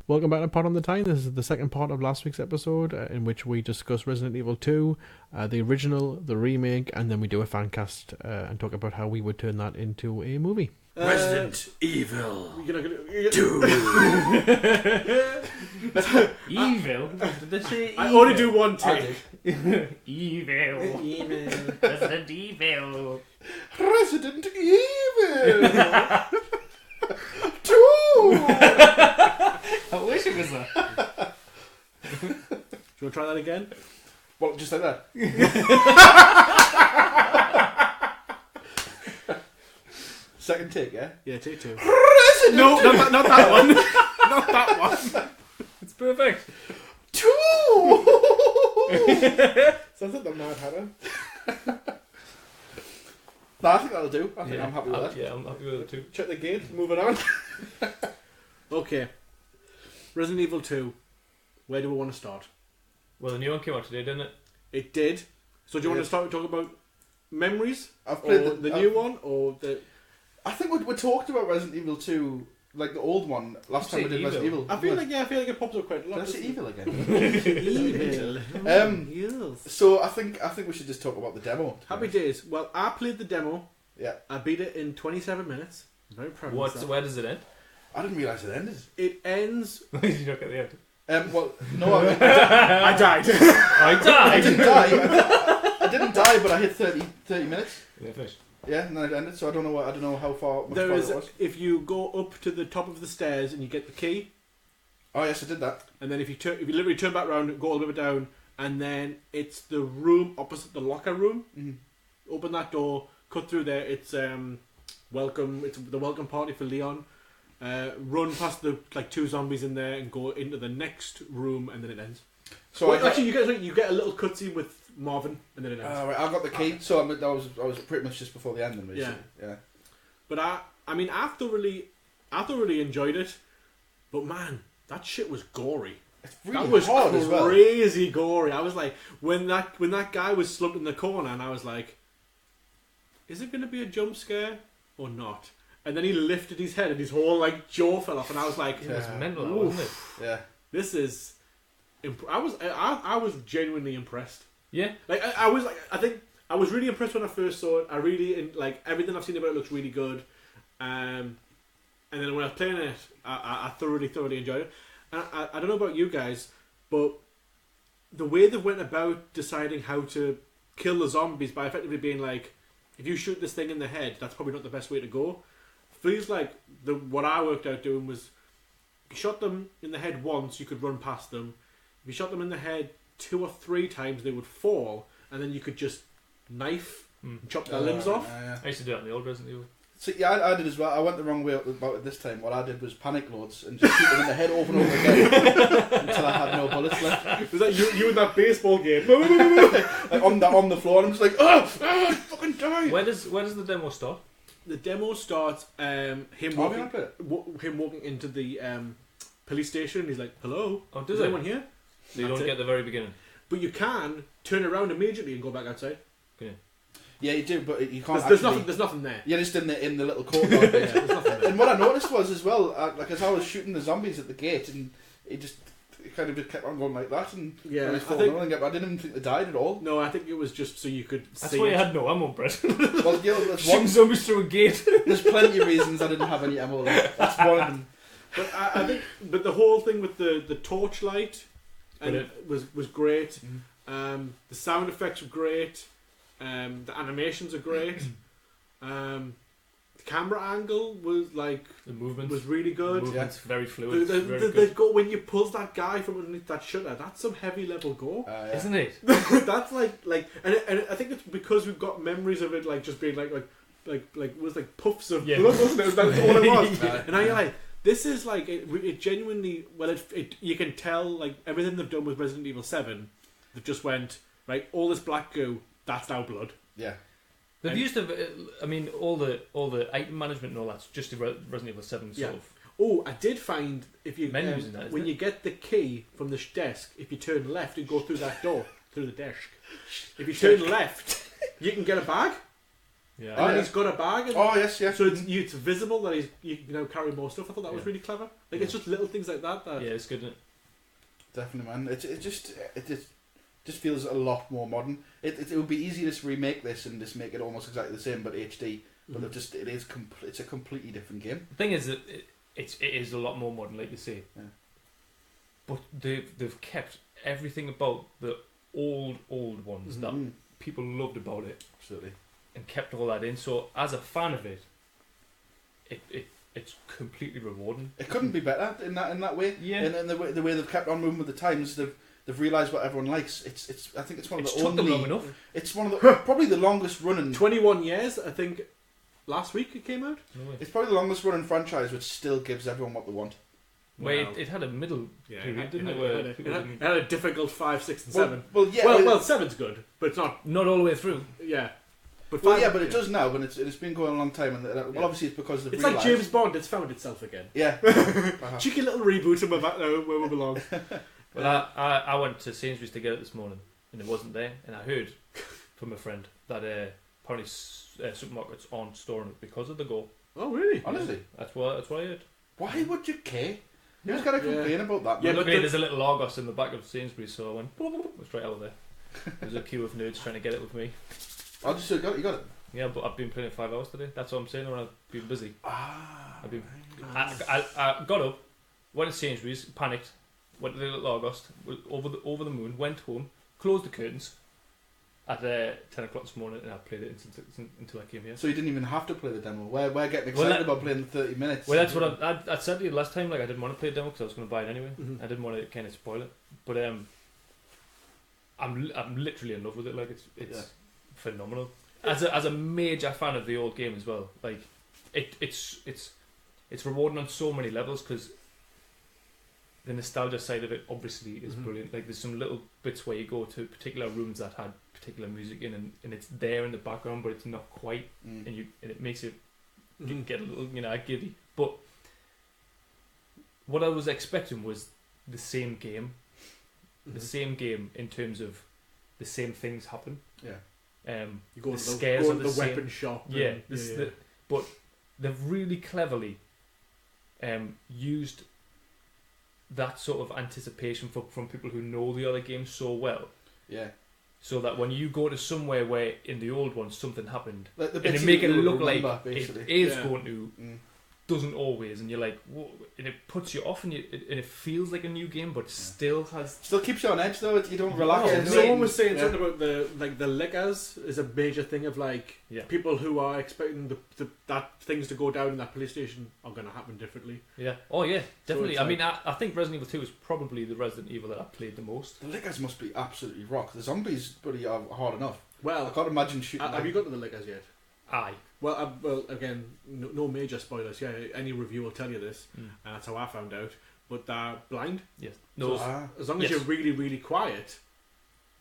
Welcome back to Pod on the Time. This is the second part of last week's episode in which we discuss Resident Evil 2, the original, the remake, and then we do a fan cast and talk about how we would turn that into a movie. Resident Evil 2. Evil? Did they say evil? I only do one take. Evil. Resident Evil. Resident Evil 2. I wish it was that. Do you want to try that again? Well, just like that. Second take, yeah? Yeah, take two. Resident No, not that one. Not that one. It's perfect. 2. Sounds like the Mad Hatter. No, I think that'll do. I think I'm happy with that. Yeah, I'm happy with it too. Check the gate. Moving on. Okay. Resident Evil 2. Where do we want to start? Well, the new one came out today, didn't it? It did. So do you want to start talking about memories? I've played the new one or the... I think we talked about Resident Evil 2, like the old one, last time we did Resident Evil. I feel like it pops up quite a lot. Did I say evil again? Evil. Yes. So I think we should just talk about the demo. Happy days. Well, I played the demo. Yeah. I beat it in 27 minutes. I'm very proud of myself. Where does it end? I didn't realise it ended. It ends... Why did you not get the end? Well, no, I died. I died! I didn't die. I didn't die, but I hit 30 minutes. Yeah, finished. Yeah, and then it ended. So I don't know how far. Much There far is, it was. if you go up to the top of the stairs and you get the key, Oh yes, I did that. and then if you literally turn back around, go all the way down, and then it's the room opposite the locker room. Mm. Open that door, cut through there. It's welcome. It's the welcome party for Leon. Run past the two zombies in there and go into the next room, and then it ends. So Well, actually, you get a little cutscene with Marvin, and then it ends. right, I got the key. So I was pretty much just before the end. Then, yeah. But I thoroughly enjoyed it. But man, that shit was gory. It's really That was hard as well. crazy gory. I was like, when that guy was slumped in the corner, and I was like, is it going to be a jump scare or not? And then he lifted his head, and his whole jaw fell off, and I was like, It was mental, Oof. wasn't it? Yeah. this is. I was genuinely impressed. Yeah. I think I was really impressed when I first saw it. I really everything I've seen about it looks really good. And then when I was playing it, I thoroughly enjoyed it. And I don't know about you guys, but the way they went about deciding how to kill the zombies by effectively being like, if you shoot this thing in the head, that's probably not the best way to go. Feels like what I worked out doing was, if you shot them in the head once, you could run past them. If you shot them in the head 2 or 3 times, they would fall, and then you could just knife and chop their limbs off. Yeah. I used to do it in the old Resident Evil. So yeah, I did as well. I went the wrong way about it this time. What I did was panic loads and just shoot them in the head over and over again until I had no bullets left. Was that you in that baseball game? Like on the floor, and I'm just like, oh, fucking die. Where does the demo start? The demo starts him walking into the police station. He's like, "Hello, Oh, is does it? anyone here?" So you That's don't it. get the very beginning. But you can turn around immediately and go back outside. Okay. Yeah, you do, but you can't. There's nothing there. You're just in the little courtyard bit. There's nothing there. And what I noticed was as well, as I was shooting the zombies at the gate, and it kind of just kept on going like that, and Yeah, I was I falling think- over, and I didn't even think they died at all. No, I think it was just so you could That's see why you it. had no ammo, Brett. Well, yeah, there's Shooting zombies through a gate. There's plenty of reasons I didn't have any ammo left. That's one of them. But I think, the whole thing with the torchlight and was great. Mm-hmm. The sound effects were great. The animations are great. The camera angle was The movement was really good. The movement's very fluid. Very The good. go when you pull that guy from underneath that shutter, that's some heavy level go. Yeah. Isn't it? That's and I think it's because we've got memories of it just being like it was like puffs of blood, wasn't it? That's all it was. Yeah. And now you're like, this is it genuinely, you can tell everything they've done with Resident Evil 7, they've just went, right, all this black goo, that's now blood. Yeah. They've used all the item management and all that's just in Resident Evil 7 sort of. Oh, I did find if you Menus in that, isn't when it? you get the key from the desk, if you turn left and go through that door through the desk, if you turn left, you can get a bag. Yeah. And then he's got a bag. Oh yes, yeah. So it's visible that you can now carry more stuff. I thought that was really clever. Like it's just little things like that. Yeah, it's good. Isn't it? Definitely, man. It just feels a lot more modern. It would be easy to just remake this and just make it almost exactly the same, but HD. But it's a completely different game. The thing is that it is a lot more modern, like you say. Yeah. But they've kept everything about the old ones that people loved about it. Absolutely. And kept all that in. So as a fan of it, it's completely rewarding. It couldn't be better in that way. Yeah. And the way they've kept on moving with the times, they've realised what everyone likes. I think it's one of the took them long enough. It's one of the probably the longest running. 21 years, I think. Last week it came out. No way. It's probably the longest running franchise, which still gives everyone what they want. Well, it had a middle period, didn't it? Where It people had didn't- a difficult 5, 6, and 7. Well, yeah. Well, 7's good, but it's not. not all the way through. Yeah. But Well, 5, yeah, but it does now, but it's been going a long time, and obviously it's because they've It's realised. like James Bond. It's found itself again. Yeah. Cheeky little reboot, and we're back now where we belong. Well, I went to Sainsbury's to get it this morning, and it wasn't there. And I heard from a friend that apparently supermarkets aren't storing it because of the goal. Oh, really? Honestly, That's what I heard. why would you care? Who's got to complain about that? Yeah, Man? but Luckily, there's a little Argos in the back of Sainsbury's, so I went straight out of there. There was a queue of nerds trying to get it with me. I just you got it. Yeah, but I've been playing it 5 hours today. That's what I'm saying. When I've been busy, I've been. Nice. I got up, went to Sainsbury's, panicked, went to the little Argos, over the moon, went home, closed the curtains at 10 o'clock this morning, and I played it until I came here. So you didn't even have to play the demo. We're getting Well, excited that- about playing the 30 minutes. Well, that's what I said to you last time. Like, I didn't want to play a demo because I was going to buy it anyway. Mhm. I didn't want to kind of spoil it, but I'm literally in love with it. Like, it's phenomenal. As a major fan of the old game as well. Like, it's rewarding on so many levels because the nostalgia side of it obviously is brilliant. Like, there's some little bits where you go to particular rooms that had particular music in, and it's there in the background, but it's not quite, and it makes it get a little, giddy. But what I was expecting was the same game, in terms of the same things happen. Yeah. You go the to scares are the same. weapon shop. Yeah, and- but they've really cleverly used that sort of anticipation from people who know the other games so well. Yeah. So that when you go to somewhere where in the old one something happened, Like the and bits they make it you look remember, like basically. it is Yeah. going to, doesn't always, and you're like, whoa, and it puts you off, and it feels like a new game, but still has. Still keeps you on edge though. You don't relax. Oh, into it. Someone was saying Yeah. something about the lickers is a major thing of people who are expecting that things to go down in that police station are going to happen differently. Yeah. Oh yeah, definitely. it's I mean, I think Resident Evil 2 is probably the Resident Evil that I played the most. The lickers must be absolutely rock. The zombies, buddy, are hard enough. I Well, can't imagine shooting. have you got to the lickers yet? Aye. Well, again, no major spoilers. Yeah, any review will tell you this, and that's how I found out. But they're blind. Yes. No. Ah, As long as Yes. you're really, really quiet,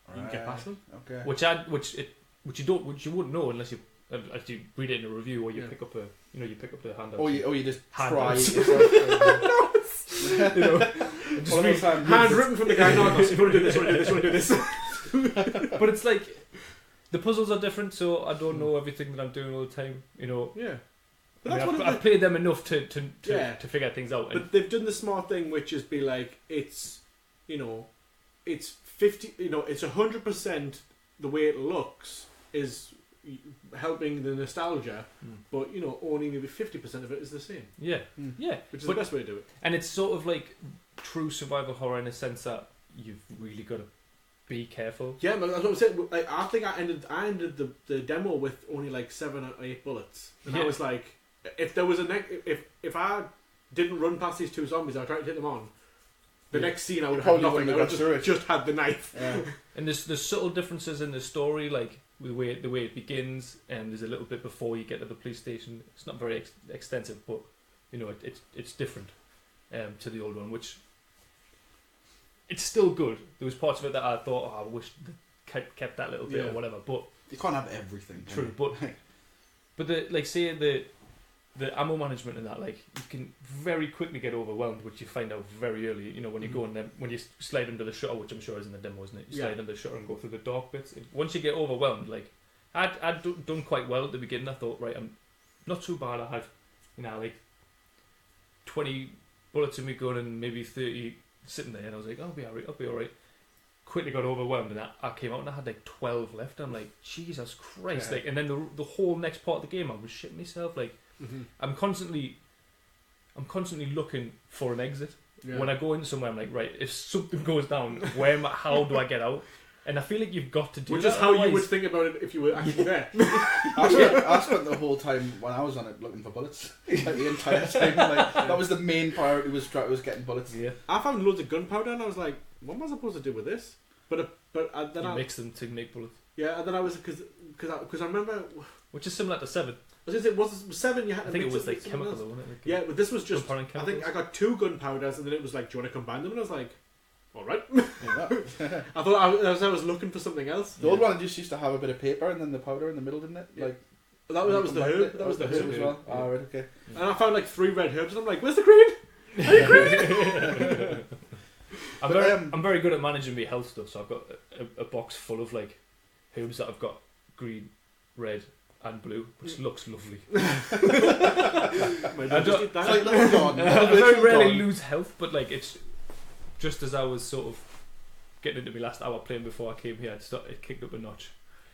you can get right. past them. Okay. Which you wouldn't know unless you read it in a review or you pick up the handout. Or you just Hand try. notes. it yourself. Just One of read- those times Handwritten from the guy. No, if you want to do this, you want to do this, you want to do this. but it's like the puzzles are different, so I don't know everything that I'm doing all the time. Yeah. I But mean, I've played them enough to figure things out. But they've done the smart thing, which is be like, it's 50, it's 100% the way it looks is helping the nostalgia, but only maybe 50% of it is the same, yeah, which is the best way to do it. and it's sort of like true survival horror in a sense that you've really got to be careful. Yeah, but that's what I'm saying. Like, I think I ended the demo with only like 7 or 8 bullets, and I was like, if there was if I didn't run past these 2 zombies, I tried to hit them on. The next scene, I would have probably nothing. wouldn't I have would got through it. just had the knife. Yeah. And there's subtle differences in the story, like the way it begins, and there's a little bit before you get to the police station. It's not very extensive, but it's different to the old one, which it's still good. There was parts of it that I thought, I wish they kept that little bit or whatever. But You can't have everything. can true, you? but the ammo management and that, like, you can very quickly get overwhelmed, which you find out very early. When you go in there, when you slide under the shutter, which I'm sure is in the demo, isn't it? You slide under the shutter and go through the dark bits. Once you get overwhelmed, like, I'd done quite well at the beginning. I thought, right, I'm not too bad. I had, like 20 bullets in my gun and maybe 30 sitting there, and I was like, I'll be alright. Quickly got overwhelmed, and I came out and I had like 12 left. I'm like, Jesus Christ! Yeah. Like, and then the whole next part of the game, I was shitting myself. Like, I'm constantly looking for an exit. Yeah. When I go in somewhere, I'm like, right, if something goes down, how do I get out? And I feel like you've got to do Which that. is how you otherwise- would think about it if you were actually there. I spent the whole time when I was on it looking for bullets. Like the entire time, like that was the main priority was getting bullets. Yeah. I found loads of gunpowder and I was like, what am I supposed to do with this? Then You I mix them to make bullets. yeah, and then I was because I remember Which is similar to 7. I was gonna say was it 7 you had I to think it mix was like with something chemical, else? wasn't it? Like, Yeah, but this was just gunpowder and I think chemicals. I got 2 gunpowders and then it was like, do you want to combine them? And I was like, all right. Yeah. I thought I was looking for something else. The old one just used to have a bit of paper and then the powder in the middle, didn't it? Yeah. Like That was the combined herb. it. That was the That's it herb. as well. Yeah. Ah, right, okay. And I found like 3 red herbs and I'm like, where's the green? Are you green? I'm very good at managing my health stuff, so I've got a box full of like herbs that I've got green, red, and blue, which looks lovely. My dad just did It's that. like little garden. I Little very rarely garden. lose health, but like it's just as I was sort of getting into my last hour playing before I came here, it kicked up a notch.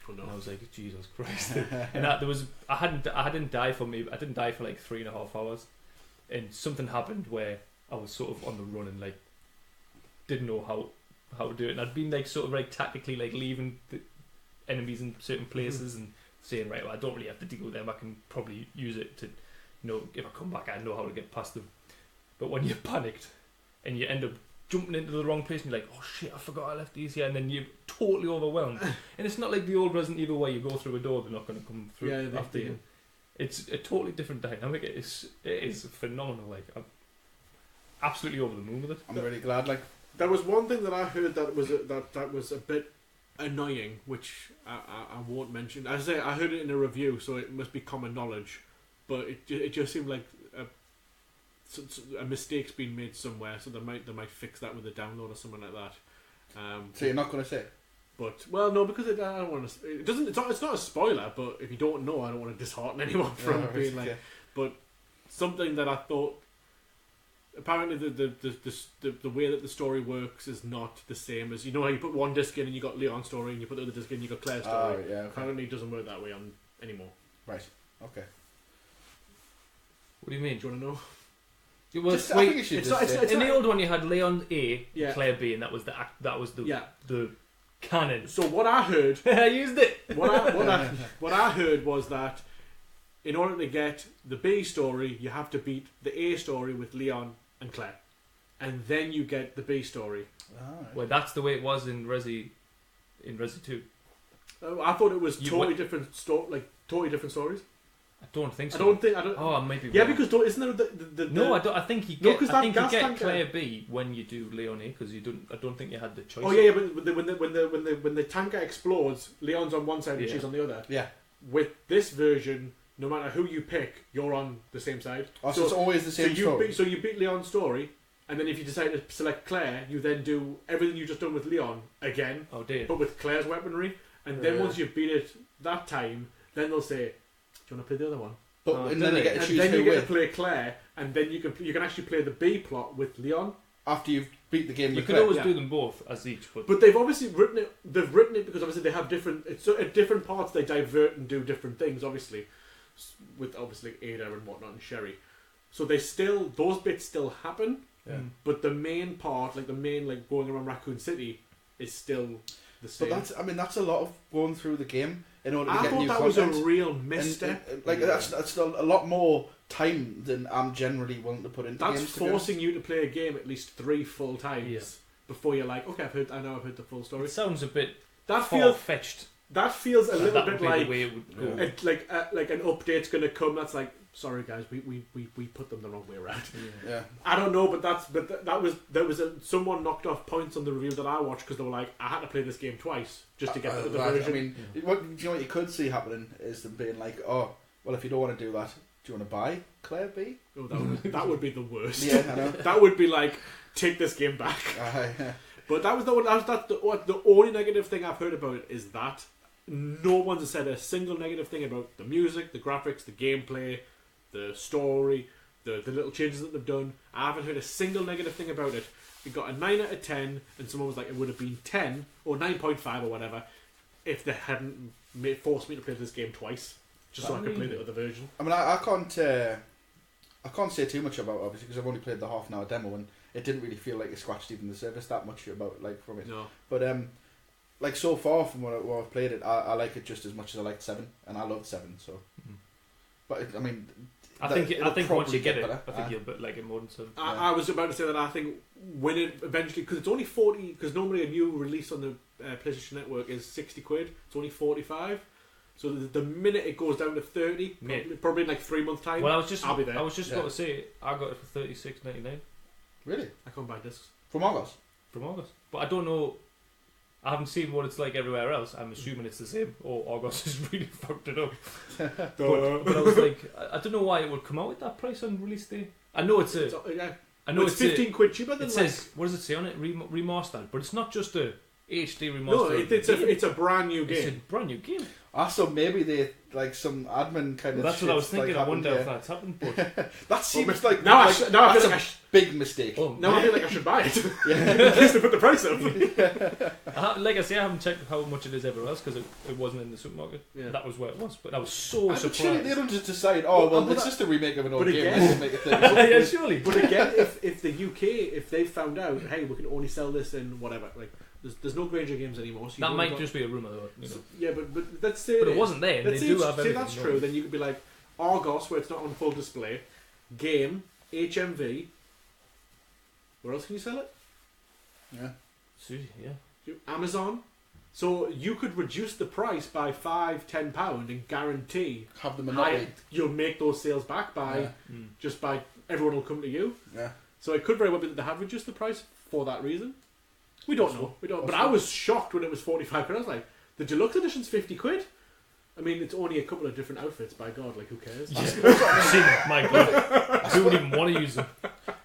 Oh, no. And I was like, Jesus Christ! And I didn't die for like 3.5 hours, and something happened where I was sort of on the run and like didn't know how to do it, and I'd been like sort of like tactically like leaving the enemies in certain places and saying, right, well, I don't really have to deal with them. I can probably use it to, if I come back, I know how to get past them. But when you're panicked and you end up jumping into the wrong place and you're like, oh shit, I forgot I left these here, and then you're totally overwhelmed. And it's not like the old Resident Evil where you go through a door, they're not going to come through Yeah, after you. It's a totally different dynamic. It is phenomenal. Like, I'm absolutely over the moon with it. I'm really glad. Like There was one thing that I heard that was a bit annoying, which I won't mention. As I say, I heard it in a review, so it must be common knowledge. But it just seemed like a mistake's been made somewhere, so they might fix that with a download or something like that. so you're not going to say. But well, no, because I don't want to. It doesn't. It's not a spoiler. But if you don't know, I don't want to dishearten anyone from being like. Okay. But something that I thought. Apparently, the way that the story works is not the same as how you put one disc in and you got Leon's story, and you put the other disc in and you got Claire's story. Right, yeah. Okay. Apparently, it doesn't work that way anymore. Right. Okay. What do you mean? Do you want to know? It was, Just, I think you should it's just not- say. it's in not- the old one, you had Leon A, Yeah. Claire B, and that was the Yeah. the canon. So what I heard, I used it. what I heard was that in order to get the B story, you have to beat the A story with Leon and Claire, and then you get the B story. Alright. Well, that's the way it was in Resi 2. I thought it was You totally went- different totally different stories. I don't think so. I don't. Oh, I might be Yeah, wrong. because isn't there the No, I don't. I think you No, get. 'cause I that think you gas get tanker- Claire B when you do Leon A, because you don't. I don't think you had the choice. Oh yeah, but when the tanker explodes, Leon's on one side and Yeah. she's on the other. Yeah. With this version, no matter who you pick, you're on the same side. Oh, so it's always the same story. So you beat Leon's story, and then if you decide to select Claire, you then do everything you just done with Leon again, Oh dear. but with Claire's weaponry. And then Yeah. once you've beat it that time, then they'll say, "Do you want to play the other one?" But Oh, and do then you they? get to And choose then who you get to wins play Claire, and then you can actually play the B plot with Leon. after you've beat the game. You with could Claire. always Yeah. do them both as each, but But they've obviously written it. They've written it because obviously they have different. It's so at different parts they divert and do different things. Obviously, with obviously Ada and whatnot and Sherry. So those bits still happen. Yeah. But the main part, like going around Raccoon City, is still the same. But that's a lot of going through the game in order to I get thought new that was content. a real misstep. And, like that's a lot more time than I'm generally willing to put into That's games. to be honest. forcing you to play a game at least 3 full times Yeah. before you're like, okay, I know I've heard the full story. it sounds a bit That far feels fetched. a little That bit would be like the way it would go. It's like an update's going to come. That's like, sorry guys, we put them the wrong way around. Yeah. I don't know, but that was someone knocked off points on the review that I watched because they were like, I had to play this game twice just to get the Right, version. I mean, do you know what you could see happening is them being like, oh, well, if you don't want to do that, do you want to buy Claire B? Oh, that would be the worst. Yeah, I know. That would be like, take this game back. Yeah. But that was the only negative thing I've heard about it is that no one's said a single negative thing about the music, the graphics, the gameplay, the story, the little changes that they've done. I haven't heard a single negative thing about it. It got a 9 out of 10, and someone was like, it would have been 10 or 9.5 or whatever if they hadn't forced me to play this game twice, just so I could play the other version. I mean, I can't say too much about it, obviously, because I've only played the half an hour demo, and it didn't really feel like it scratched even the surface that much about like from it. No. But like so far from what I've played it, I like it just as much as I liked 7, and I loved 7. So, but I mean, I think once you get it, better. I think you'll like it more than 7. I was about to say that I think when it eventually, because it's only 40, because normally a new release on the PlayStation Network is 60 quid. It's only 45. So the minute it goes down to 30, probably in like 3 months time, well, I'll be there. I was just going to say I got it for $36.99. Really? I can't buy discs From August? From August, but I don't know. I haven't seen what it's like everywhere else. I'm assuming it's the same. Or August has really fucked it up. but I was like, I don't know why it would come out at that price on release day. I know it's a. I know it's 15 quid cheaper than. It says, what does it say on it? Remastered, but it's not just a HD remaster. No, it's a brand new game. It's a brand new game. So maybe they like some admin kind of. That's what I was thinking. I wonder if that's happened. But that seems like now I feel like big mistake. Now I feel like I should buy it. In case they put the price up. Like I say, I haven't checked how much it is everywhere else because it wasn't in the supermarket. Yeah. That was where it was, but I was so surprised. Surely they don't just decide, it's just a remake of an old game. Let's make it 30. Yeah, surely. But again, if the UK, if they found out, hey, we can only sell this in whatever, like. There's no Granger games anymore. So that might just be a rumour, though. You know. Yeah, but let's say. But it wasn't there. Let's they do have say that's true. Then you could be like Argos, where it's not on full display. Game, HMV. Where else can you sell it? Yeah. Susie, yeah. Amazon. So you could reduce the price by £5-10 and guarantee have the monopoly. You'll make those sales back by just by everyone will come to you. Yeah. So it could very well be that they have reduced the price for that reason. We don't know. We don't. But I was shocked when it was 45 quid. I was like, the deluxe edition's 50 quid. I mean, it's only a couple of different outfits. By God, like who cares? Yeah. My God, who would even want to use them?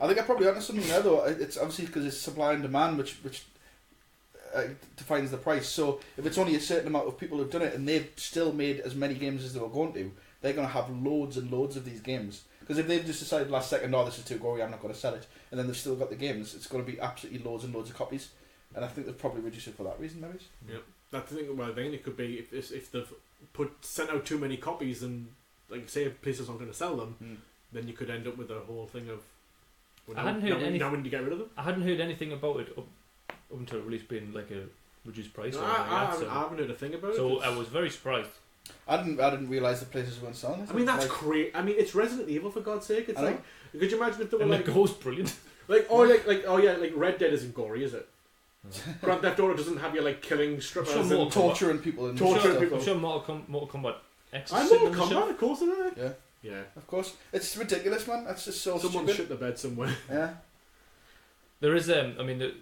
I think I probably onto something there though. It's obviously because it's supply and demand, which defines the price. So if it's only a certain amount of people who've done it, and they've still made as many games as they were going to, they're going to have loads and loads of these games. Because if they've just decided last second, no, this is too gory, I'm not going to sell it, and then they've still got the games, it's going to be absolutely loads and loads of copies. And I think they've probably reduced it for that reason, maybe. Yeah, that's the thing. Well, then it could be if they've sent out too many copies, and like say places aren't going to sell them, then you could end up with a whole thing of. Well, I hadn't heard anything. Now when you get rid of them, I hadn't heard anything about it up until release being like a reduced price. No, or anything I like that, I haven't heard a thing about it. So I was very surprised. I didn't realise the places weren't selling it. I mean, that's crazy. I mean, it's Resident Evil, for God's sake. It's like, could you imagine if they were and like, the go's brilliant. like Red Dead isn't gory, is it? Grand Theft Auto doesn't have you like killing strippers and torturing people and torturing people. I'm sure Mortal Kombat X. I'm Mortal Kombat, of course, isn't it? Yeah, of course. It's ridiculous, man. That's just so someone stupid. shit the bed somewhere. Yeah. There is I mean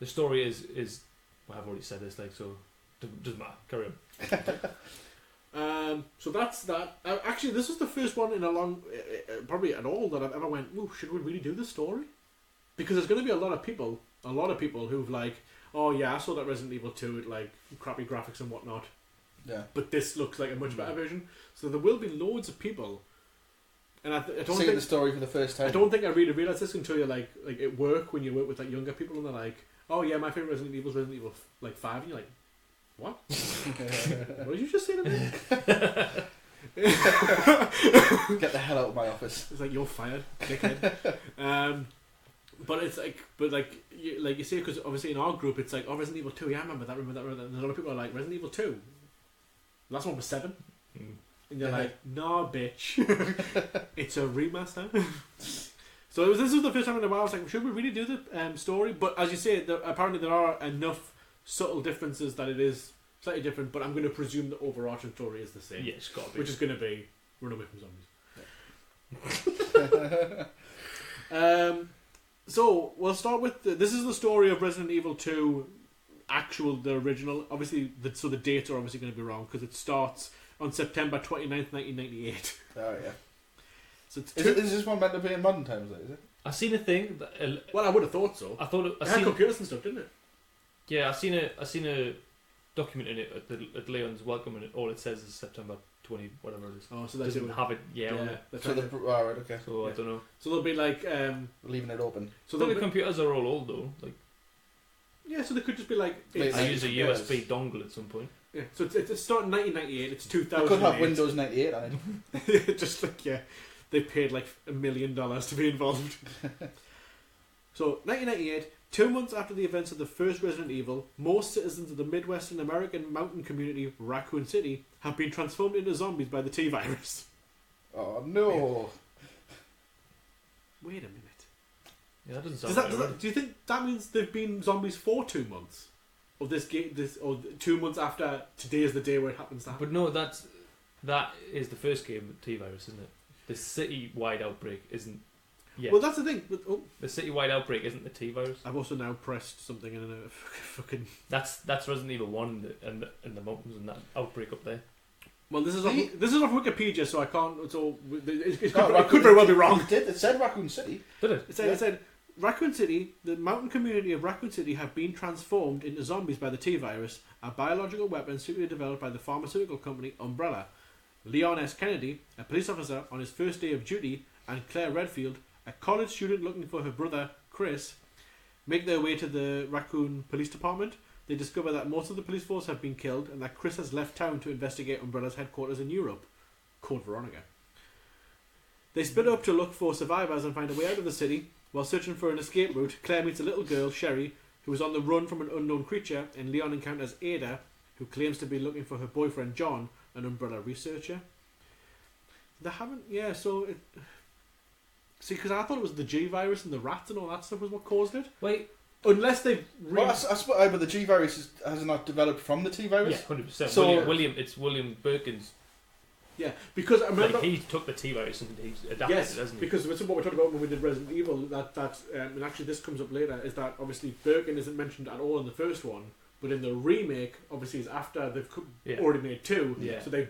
the story is well, I've already said this, like, so doesn't matter. Carry on. So that's that. Actually, this was the first one in a long, probably at all, that I've ever went, ooh, should we really do this story? Because there's going to be a lot of people who've like, oh yeah, I saw that Resident Evil 2 with like crappy graphics and whatnot. Yeah. But this looks like a much better version. So there will be loads of people. And I don't seeing think the story for the first time. I don't think I really realised this until you're like at work, when you work with like younger people and they're like, oh yeah, my favourite Resident Evil is Resident Evil like 5, and you're like, what? What did you just say to me? Get the hell out of my office. It's like, you're fired, dickhead. But it's like, you say, because obviously in our group it's like, oh, Resident Evil 2, yeah, I remember that. And a lot of people are like, Resident Evil 2. The last one was 7. And you're like, nah, bitch. It's a remaster. So this was the first time in a while I was like, should we really do the story? But as you say, apparently there are enough subtle differences that it is slightly different, but I'm going to presume the overarching story is the same. Yeah, it's got to be. Which is going to be run away from zombies. So we'll start with this is the story of Resident Evil 2, the original. Obviously, so the dates are obviously going to be wrong because it starts on September 29th, 1998. Oh yeah. So it's is this one meant to be in modern times? Is it? I seen a thing. That, well, I would have thought so. I thought it had computers and stuff, didn't it? Yeah, I seen a documenting it at Leon's welcome, and all it says is September 20, whatever it is. Oh, so It that's doesn't have it. Yeah. On it. So right, okay. So I don't know. So they'll be like, Leaving it open. so The they'll be, computers are all old though. Like yeah, so they could just be like, Wait, it's, I use a yes. USB dongle at some point. yeah. So it's starting 1998. It's It 2000. could have Windows 98 on it. Just like, yeah, they paid like $1 million to be involved. So 1998, 2 months after the events of the first Resident Evil, most citizens of the Midwestern American mountain community, Raccoon City, have been transformed into zombies by the T-virus. Oh no! Wait a minute. Yeah, that doesn't sound right. Do you think that means they've been zombies for 2 months? Of this game, or 2 months after today is the day where it happens to happen? But no, that is the first game, T-virus, isn't it? The city-wide outbreak isn't. Yeah. Well, that's the thing. But, The city-wide outbreak isn't the T-virus. I've also now pressed something in a fucking. That's Resident Evil 1 and the mountains and that outbreak up there. Well, this is off Wikipedia, so I can't. So it No, could very well be wrong. It did. It said Raccoon City. Did it? It said Raccoon City, the mountain community of Raccoon City have been transformed into zombies by the T-virus, a biological weapon secretly developed by the pharmaceutical company Umbrella. Leon S. Kennedy, a police officer on his first day of duty, and Claire Redfield, a college student looking for her brother Chris, make their way to the Raccoon Police Department. They discover that most of the police force have been killed and that Chris has left town to investigate Umbrella's headquarters in Europe. Code Veronica. They split up to look for survivors and find a way out of the city. While searching for an escape route, Claire meets a little girl, Sherry, who is on the run from an unknown creature, and Leon encounters Ada, who claims to be looking for her boyfriend John, an Umbrella researcher. They haven't... Yeah, so... See, because I thought it was the G-virus and the rats and all that stuff was what caused it. Wait. Unless they've... Well, I suppose, but the G virus has not developed from the T virus. Yeah, 100%. So- It's William Birkin's. Yeah, because I remember... Like, he took the T-virus and he's adapted Yes, it, hasn't he? because this is what we talked about when we did Resident Evil, and actually this comes up later, is that obviously Birkin isn't mentioned at all in the first one, but in the remake, obviously it's after they've already made two, Yeah. so they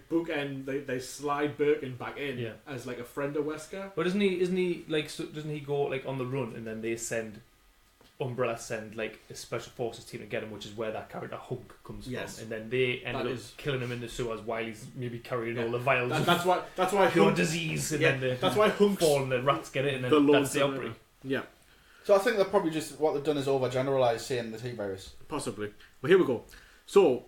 they slide Birkin back in as like a friend of Wesker. But isn't he like, so doesn't he go like on the run and then they send... Umbrella send like a special forces team to get him, which is where that character Hunk comes from, and then they ended up killing him in the sewers while he's maybe carrying all the vials. That's why Hunk disease, and then that's why Hunk's fall and the rats get it, and then that's the outbreak. Yeah. So I think they're probably just what they've done is overgeneralised saying the T virus. Possibly. Well, here we go. So,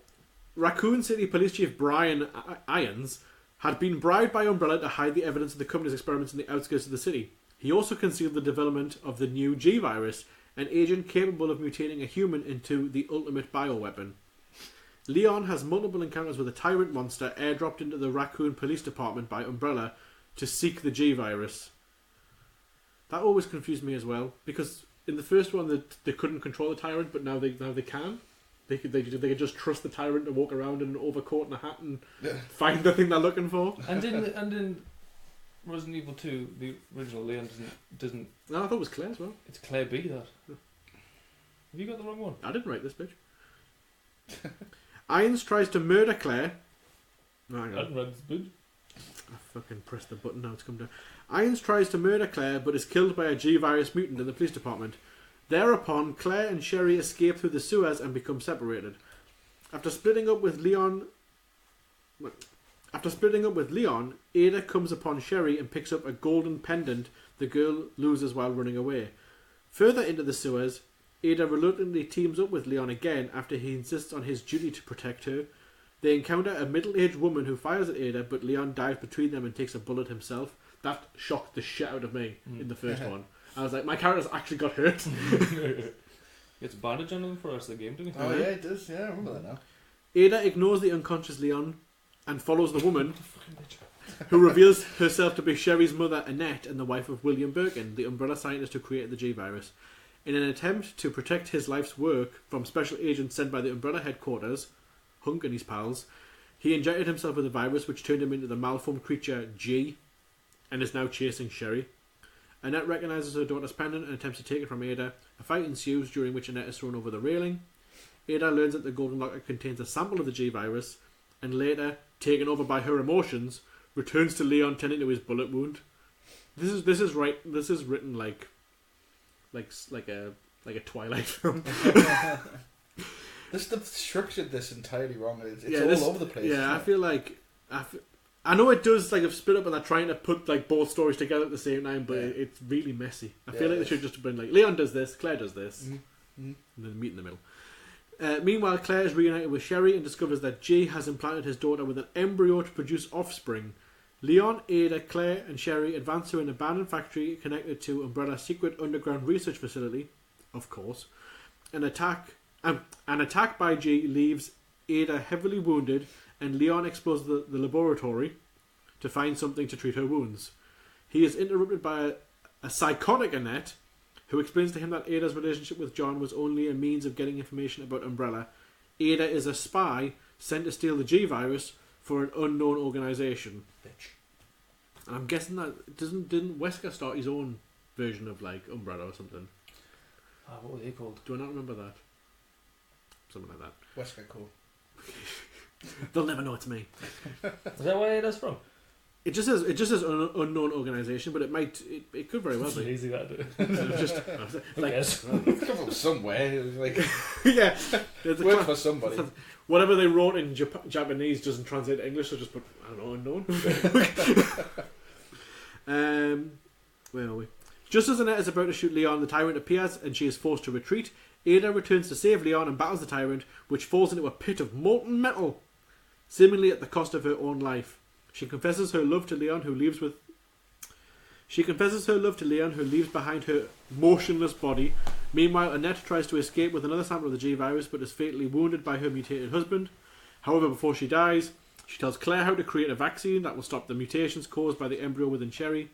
Raccoon City Police Chief Brian Irons had been bribed by Umbrella to hide the evidence of the company's experiments in the outskirts of the city. He also concealed the development of the new G virus, an agent capable of mutating a human into the ultimate bioweapon. Leon has multiple encounters with a tyrant monster airdropped into the Raccoon Police Department by Umbrella to seek the G virus. That always confused me as well, because in the first one they couldn't control the tyrant, but now they can. They could just trust the tyrant to walk around in an overcoat and a hat and find the thing they're looking for. And in Resident Evil 2, the original Leon doesn't. No, I thought it was Claire as well. It's Claire B. That. Have you got the wrong one? I didn't write this bitch. Irons tries to murder Claire. No, hang on. I didn't write this bitch. I fucking pressed the button, now it's come down. Irons tries to murder Claire, but is killed by a G-virus mutant in the police department. Thereupon, Claire and Sherry escape through the sewers and become separated. After splitting up with Leon, Ada comes upon Sherry and picks up a golden pendant the girl loses while running away. Further into the sewers, Ada reluctantly teams up with Leon again after he insists on his duty to protect her. They encounter a middle-aged woman who fires at Ada, but Leon dives between them and takes a bullet himself. That shocked the shit out of me in the first one. I was like, my character's actually got hurt. It's a bandage on him for the rest of the game, didn't he? Oh yeah, it does. Yeah, I remember that now. Ada ignores the unconscious Leon and follows the woman, who reveals herself to be Sherry's mother, Annette, and the wife of William Birkin, the Umbrella scientist who created the G-virus. In an attempt to protect his life's work from special agents sent by the Umbrella headquarters, Hunk and his pals, he injected himself with a virus which turned him into the malformed creature G, and is now chasing Sherry. Annette recognises her daughter's pendant and attempts to take it from Ada. A fight ensues, during which Annette is thrown over the railing. Ada learns that the golden locket contains a sample of the G-virus, and later, taken over by her emotions, returns to Leon tending to his bullet wound. This is written like a Twilight film. They've structured this entirely wrong. It's Yeah, all over the place. Yeah, I isn't it? feel like I know it does like have split up and they're trying to put like both stories together at the same time, but Yeah. it's really messy. I Yeah, feel like it they is. should just have been like Leon does this, Claire does this, Mm-hmm. and then meet in the middle. Meanwhile, Claire is reunited with Sherry and discovers that Jay has implanted his daughter with an embryo to produce offspring. Leon, Ada, Claire, and Sherry advance to an abandoned factory connected to Umbrella's secret underground research facility. Of course, an attack by G leaves Ada heavily wounded, and Leon explores the laboratory to find something to treat her wounds. He is interrupted by a psychotic Annette, who explains to him that Ada's relationship with John was only a means of getting information about Umbrella. Ada is a spy sent to steal the G-Virus for an unknown organisation. Bitch. And I'm guessing that didn't Wesker start his own version of like Umbrella or something? What were they called? Do I not remember that? Something like that. Wesker cool. They'll never know it's me. Is that where that's from? It just says unknown organisation, but it could very well It's be. easy that do. Just like Yes. It comes from somewhere. It was like yeah, it's a work cla- for somebody. whatever they wrote in Japanese doesn't translate to English, so just put I don't know unknown. Where are we? Just as Annette is about to shoot Leon, the tyrant appears and she is forced to retreat. Ada returns to save Leon and battles the tyrant, which falls into a pit of molten metal, seemingly at the cost of her own life. She confesses her love to Leon, who leaves behind her motionless body. Meanwhile, Annette tries to escape with another sample of the G-Virus, but is fatally wounded by her mutated husband. However, before she dies, she tells Claire how to create a vaccine that will stop the mutations caused by the embryo within Sherry.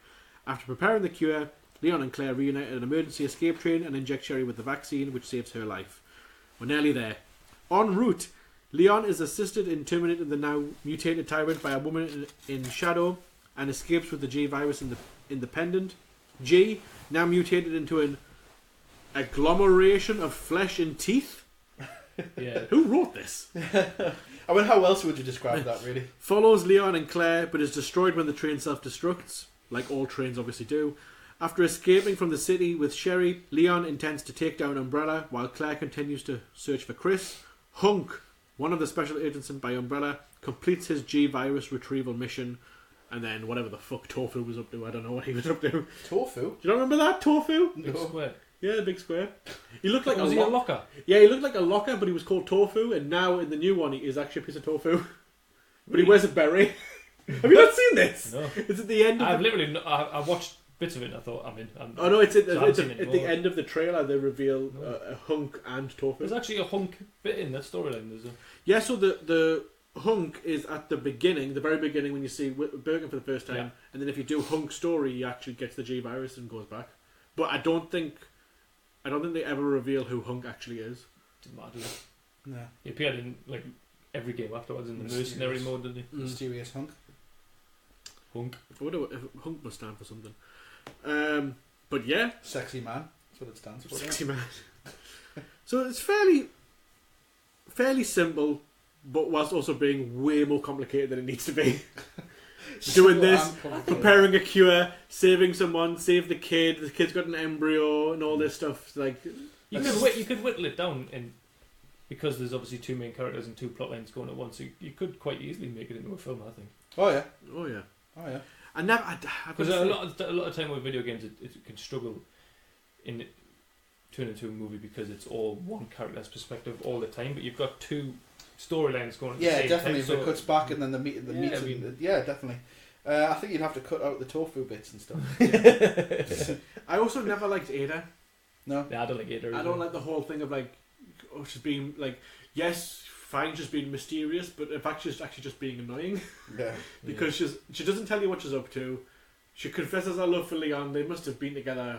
After preparing the cure, Leon and Claire reunite at an emergency escape train and inject Sherry with the vaccine, which saves her life. We're nearly there. En route, Leon is assisted in terminating the now mutated tyrant by a woman in shadow and escapes with the G-Virus in the independent. G, now mutated into an agglomeration of flesh and teeth. Yeah. Who wrote this? I mean, how else would you describe that, really? Follows Leon and Claire, but is destroyed when the train self-destructs, like all trains obviously do. After escaping from the city with Sherry, Leon intends to take down Umbrella, while Claire continues to search for Chris. Hunk, one of the special agents sent by Umbrella, completes his G-Virus retrieval mission, and then whatever the fuck Tofu was up to, I don't know what he was up to. Do Tofu? you not remember that, Tofu? Big square. Yeah, the big square. He looked like Was a he a locker. locker? Yeah, he looked like a locker, but he was called Tofu, and now in the new one, he is actually a piece of tofu. But he wears a beret. Have you not seen this? No. It's at the end of I've the... literally... I watched bits of it and I thought, Oh no, it's at So I haven't seen it the anymore. end of the trailer, they reveal No. a hunk and tofu. There's actually a hunk bit in that storyline. There's a... Yeah, so the hunk is at the beginning, the very beginning when you see Bergen for the first time, Yeah. and then if you do hunk story, he actually gets the G-Virus and goes back. But I don't think they ever reveal who Hunk actually is. Didn't matter. Did it? No. He appeared in like every game afterwards in the Mysterious. mercenary mode, didn't he? Mysterious hunk. Hunk. I wonder if Hunk must stand for something. But yeah, Sexy man. That's what it stands for. sexy man. So it's fairly simple, but whilst also being way more complicated than it needs to be. Doing this, preparing a cure, saving someone, save the kid. The kid's got an embryo and all this stuff. Like You could whittle it down in because there's obviously two main characters and two plot lines going at once. So you could quite easily make it into a film, I think. Oh yeah. oh yeah. Oh yeah. I never. Because a lot of time with video games, it can struggle in turn into a movie because it's all one character's perspective all the time. But you've got two storylines going at the Yeah, same definitely. time. If it cuts back and then the meat, Yeah, I mean- yeah, definitely. I think you'd have to cut out the tofu bits and stuff. I also never liked Ada. No. Yeah, I don't like it. I don't like the whole thing of like, oh, she's being like, yes, fine, just being mysterious, but in fact she's actually just being annoying Yeah. because she doesn't tell you what she's up to. She confesses her love for Leon. They must have been together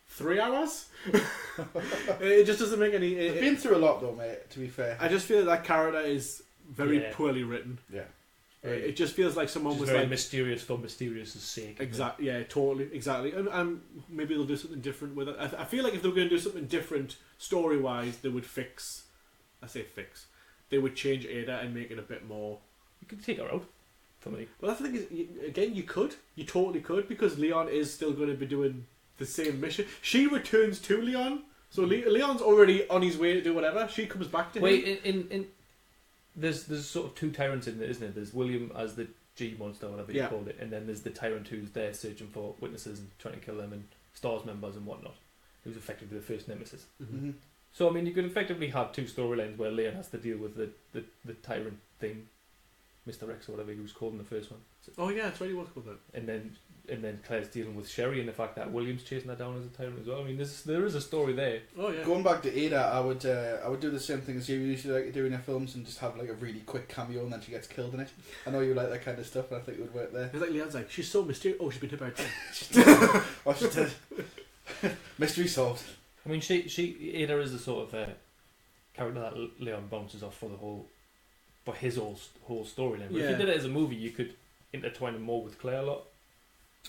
3 hours. It just doesn't make any. They've been through a lot though, mate. To be fair. I just feel that character is very Yeah. poorly written. Yeah. It just feels like someone She's was very like mysterious for mysterious' sake. exactly, yeah, totally, exactly, and maybe they'll do something different with it. I feel like if they were going to do something different story wise, they would fix. I say fix. They would change Ada and make it a bit more. You could take her out for me. Well, that's the thing is, again, you totally could, because Leon is still going to be doing the same mission. She returns to Leon, So Leon's already on his way to do whatever. She comes back to him. Wait, in there's sort of two tyrants in there, isn't it? There's William as the G monster, whatever you called it, and then there's the tyrant who's there searching for witnesses and trying to kill them and Stars members and whatnot. Who's effectively the first nemesis. Mm-hmm. So I mean, you could effectively have two storylines where Leon has to deal with the tyrant thing, Mr. X or whatever he was called in the first one. Oh yeah, that's right, he was called that. And then Claire's dealing with Sherry and the fact that William's chasing her down as a tyrant as well. I mean, there is a story there. Oh yeah. Going back to Ada, I would do the same thing as you usually like to do in your films and just have like a really quick cameo and then she gets killed in it. I know you like that kind of stuff, and I think it would work there. It's like Leon's like, she's so mysterious. Oh, she's been hit by a train. Oh, she did. Mystery solved. I mean, Ada is the sort of character that Leon bounces off for his whole storyline. But if you did it as a movie, you could intertwine him more with Claire a lot.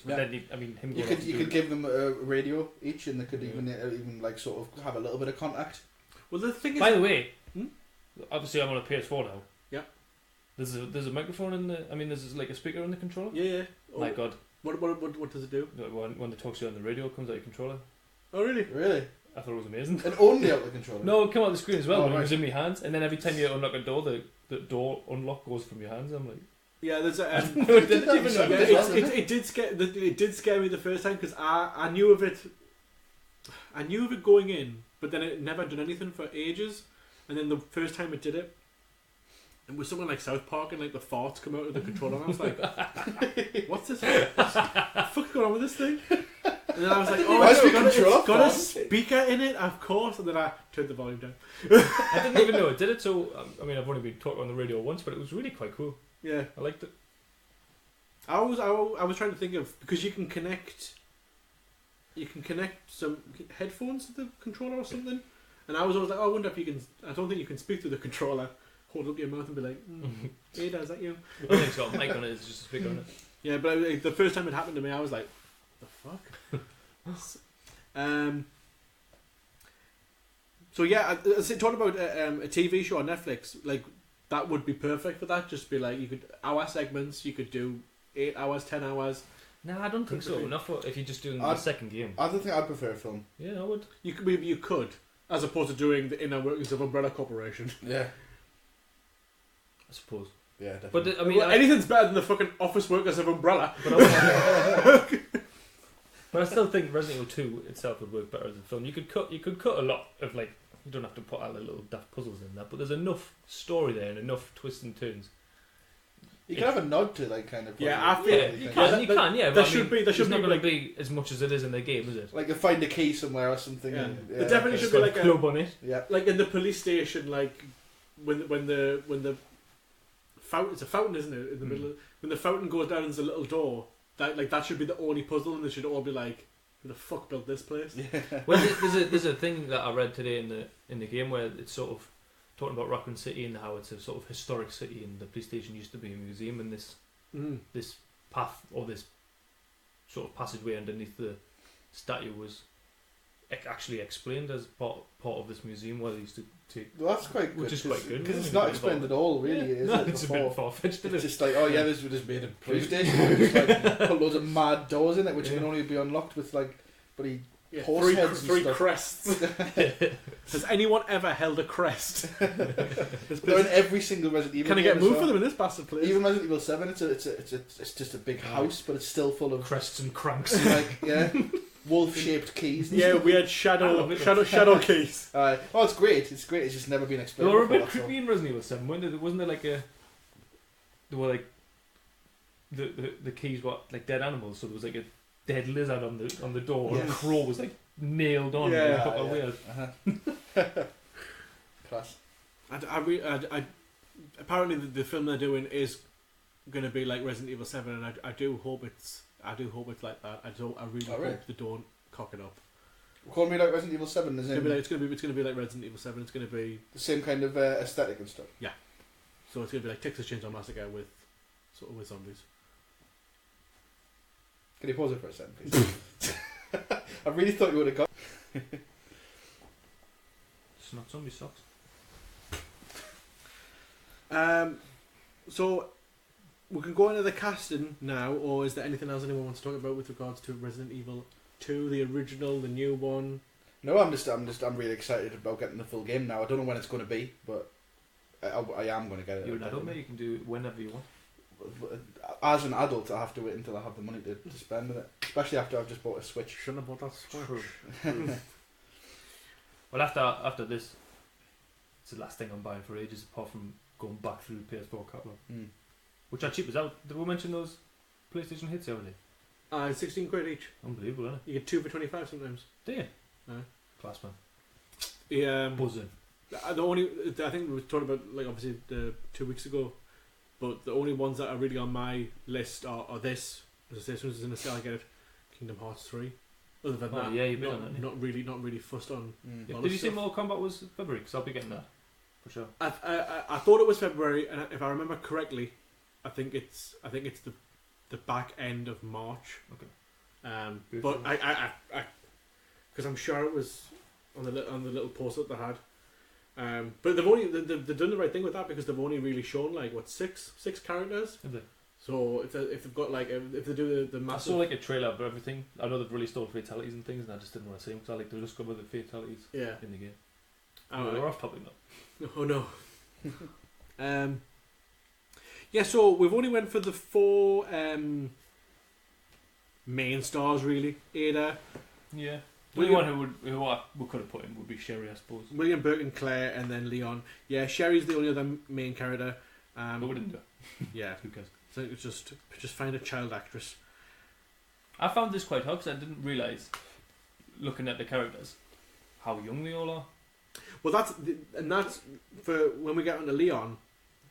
Yeah. Then him. You could give them a radio each, and they could even like sort of have a little bit of contact. Well, the thing is, by the way, obviously I'm on a PS4 now. Yeah. There's a microphone in the. I mean, there's like a speaker in the controller. Yeah. Oh, my God. What does it do? When it talks to you on the radio, it comes out your controller. Oh really? Really? I thought it was amazing. And only out the controller. No, it came out the screen as well. But right. it was in my hands, and then every time you unlock a door, the door unlock goes from your hands. I'm like. Yeah, there's a. No, it didn't even know. It did scare me the first time because I knew of it. I knew of it going in, but then it never done anything for ages. And then the first time it did it, it was something like South Park, and like the farts come out of the controller, and I was like, "What's this? What the fuck's going on with this thing?" And then I was like, "Oh, it's got a speaker in it, of course." And then I turned the volume down. I didn't even know it did it. So I mean, I've only been talking on the radio once, but it was really quite cool. Yeah, I liked it. I was trying to think of, because you can connect some headphones to the controller or something, and I was always like, oh, I wonder if you can. I don't think you can speak through the controller. Hold up your mouth and be like, Ada, is that you? I think it's got a mic on it. It's just a speaker on it. Yeah, but the first time it happened to me, I was like, the fuck. So yeah, talking about a TV show on Netflix, like. That would be perfect for that. Just be like, you could hour segments. You could do 8 hours, 10 hours. No, I don't think so. Not for if you're just doing the second game. I don't think I'd prefer a film. Yeah, I would. You could, as opposed to doing the inner workings of Umbrella Corporation. Yeah, I suppose. Yeah, definitely. But I mean, anything's better than the fucking office workers of Umbrella. But I still think Resident Evil 2 itself would work better as a film. You could cut a lot of like. You don't have to put all the little daft puzzles in that, but there's enough story there and enough twists and turns. You can have a nod to like kind of. Yeah, I feel you can. Yeah, there should be. There should not be going to be as much as it is in the game, is it? Like you find a key somewhere or something. Yeah. And, There definitely should be like a club on it. Yeah. Like in the police station, like when the fountain, it's a fountain, isn't it? In the middle, when the fountain goes down, there's a little door. That should be the only puzzle, and they should all be like, who the fuck built this place? Yeah. Well, there's a thing that I read today in the game where it's sort of talking about Raccoon City and how it's a sort of historic city, and the police station used to be a museum, and this path or this sort of passageway underneath the statue was actually explained as part of this museum where they used to take. Well, that's quite good. Which is quite good. Because it's not explained at all, really. Is no, it? it's Before. a bit far-fetched. It's just like, oh yeah, this was just made a police station. Just like put loads of mad doors in it, which can only be unlocked with like bloody horse heads and three stuff. crests. Has anyone ever held a crest? They're in every single Resident Evil. Can I get moved for them in this bastard, please? Even Resident Evil 7, it's just a big house, but it's still full of crests and cranks. Like wolf-shaped keys. Yeah, we had shadow keys. Oh, it's great. It's great. It's just never been They explained. were a bit creepy in Resident Evil 7, weren't they? Wasn't there like a? They were like the keys were like dead animals, so there was like a dead lizard on the door, and a crow was like nailed on. Yeah, weird. Class. I apparently the film they're doing is going to be like Resident Evil 7, and I do hope it's like that. I really hope they don't cock it up. Call me like Resident Evil 7 is it's going to be like Resident Evil 7. It's going to be the same kind of aesthetic and stuff. Yeah. So it's going to be like Texas Chainsaw Massacre with with zombies. Can you pause it for a second, please? I really thought you would have got. It's not zombie socks. So we can go into the casting now, or is there anything else anyone wants to talk about with regards to Resident Evil 2, the original, the new one? No, I'm really excited about getting the full game now. I don't know when it's going to be, but I am going to get it. You're an adult, mate. You can do it whenever you want. As an adult, I have to wait until I have the money to spend with it. Especially after I've just bought a Switch. Shouldn't have bought that Switch. True. Well, after this, it's the last thing I'm buying for ages, apart from going back through the PS4 catalogue. Which are cheap as hell. Did we mention those PlayStation hits the other day? 16 quid each. Unbelievable, isn't it? You get 2 for 25 sometimes. Do you? Aye. Class, man. Yeah. Buzzing. The only, I think we were talking about, like, obviously 2 weeks ago, but the only ones that are really on my list are this. As I say, as soon as it's in the sale, I get it. Kingdom Hearts 3. Other than that, yeah, you've been on that, not really fussed on. Yeah. Did you say Mortal Kombat was February? Because I'll be getting that for sure. I thought it was February, and if I remember correctly, I think it's the back end of March. Okay. But I because I'm sure it was on the little post-it they had. But they've done the right thing with that, because they've only really shown like what six characters. Have they? So if they've got like if they do the massive, I saw like a trailer of everything. I know they've released all the fatalities and things, and I just didn't want to see them because I like to discover the fatalities in the game. We're off topic now. Oh no. Yeah, so we've only went for the 4 main stars really. Ada. Yeah. The only one who we could have put in would be Sherry, I suppose. William, Burke and Claire, and then Leon. Yeah, Sherry's the only other main character. But we didn't do it. Yeah. Who cares? So it's just find a child actress. I found this quite hard because I didn't realise, looking at the characters, how young they all are. Well, that's for when we get onto Leon.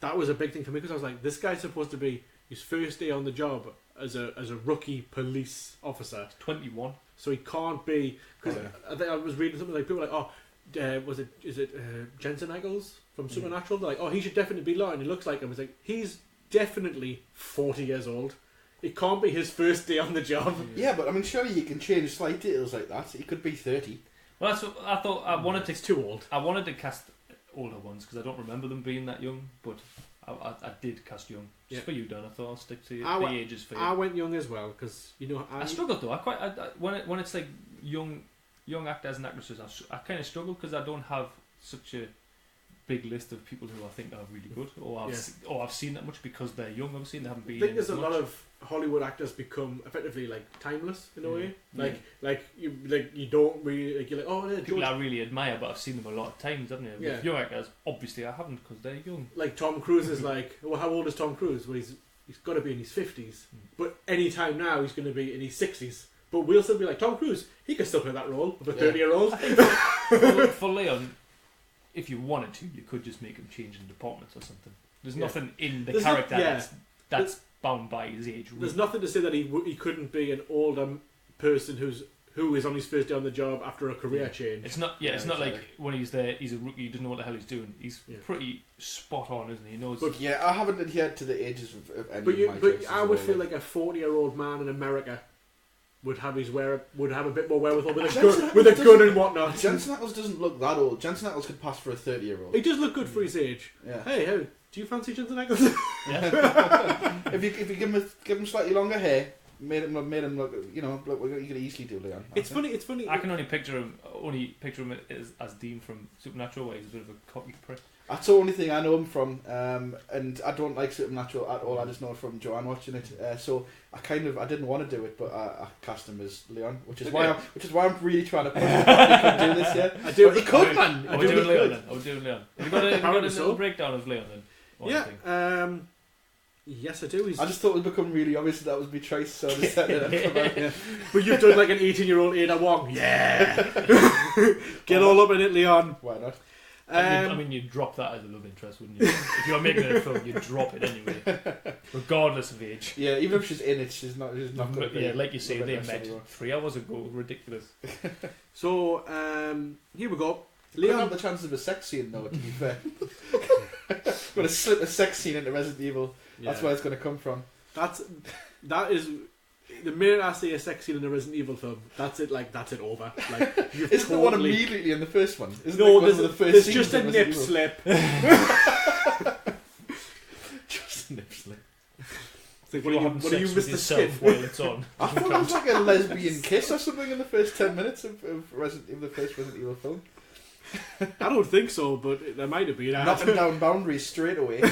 That was a big thing for me, because I was like, this guy's supposed to be his first day on the job as a rookie police officer. 21. So he can't be, because I think I was reading something like, people were like, is it Jensen Ackles from Supernatural? They're like, oh, he should definitely be Leon. He looks like him. It's like, he's definitely 40 years old. It can't be his first day on the job. Yeah, but I mean, surely you can change slight details like that. He could be 30. Well, that's what I thought. I wanted to. It's too old. I wanted to cast older ones because I don't remember them being that young, but I did cast young. Just for you, Dan. I thought I'll stick to the ages for you. I went young as well, because I struggled though. When it's like young actors and actresses, I kind of struggle because I don't have such a big list of people who I think are really good, or I've seen that much because they're young. Obviously, and they haven't been. I think there's a lot of Hollywood actors become effectively like timeless in a way. Like you don't really like, you're like, oh, yeah, people I really admire, but I've seen them a lot of times, haven't you? Yeah. With young actors, obviously I haven't because they're young. Like Tom Cruise is like, well, how old is Tom Cruise? Well, he's got to be in his 50s, but any time now he's going to be in his 60s. But we'll still be like, Tom Cruise, he can still play that role of a 30-year-old. For Leon, if you wanted to, you could just make him change in departments or something. There's nothing in the character that's bound by his age. Really. There's nothing to say that he couldn't be an older person who is on his first day on the job after a career change. It's not. Yeah, it's not like when he's there, he's a rookie. He doesn't know what the hell he's doing. He's pretty spot on, isn't he? He knows. But yeah, I haven't adhered to the ages of any of my But I would feel like a 40-year-old man in America would have a bit more wherewithal with a gun and whatnot. Jensen Ackles doesn't look that old. Jensen Ackles could pass for a 30-year-old. He does look good for his age. Yeah. Hey, do you fancy Jensen Ackles? Yeah. if you give him slightly longer hair, made him look, you could easily do Leon. It's funny. I can only picture him as Dean from Supernatural, where he's a bit of a cocky prick. That's the only thing I know him from, and I don't like Supernatural at all. I just know it from Joanne watching it. So I didn't want to do it, but I cast him as Leon, which is why I'm really trying to push him. He could do this, yeah. I do. But he could, man. I would do Leon then. Have you got a little breakdown of Leon then? Yeah. Yes, I do. I just thought it would become really obvious that was my choice, so I just set it up. Yeah. But you've done like an 18-year-old Ada Wong. Yeah. Get all up in it, Leon. Why not? I mean, you'd drop that as a love interest, wouldn't you? If you were making a film, you'd drop it anyway, regardless of age. Yeah, even if she's in it, she's not going to be. Yeah, like you say, they met 3 hours ago. Ridiculous. So, here we go. Leon have the chances of a sex scene, though. To be fair, going to slip a sex scene into Resident Evil. Yeah. That's where it's going to come from. That is. The minute I see a sex scene in a Resident Evil film, that's it. Like that's it over. Like isn't the one immediately in the first one? No, there's just a nip slip. Just a nip slip. It's like, If you're having what are you, sex with Mr. yourself Skin? while it's on. I thought it was like a lesbian kiss or something in the first 10 minutes of the first Resident Evil film. I don't think so, but there might have been. Knocking down boundaries straight away.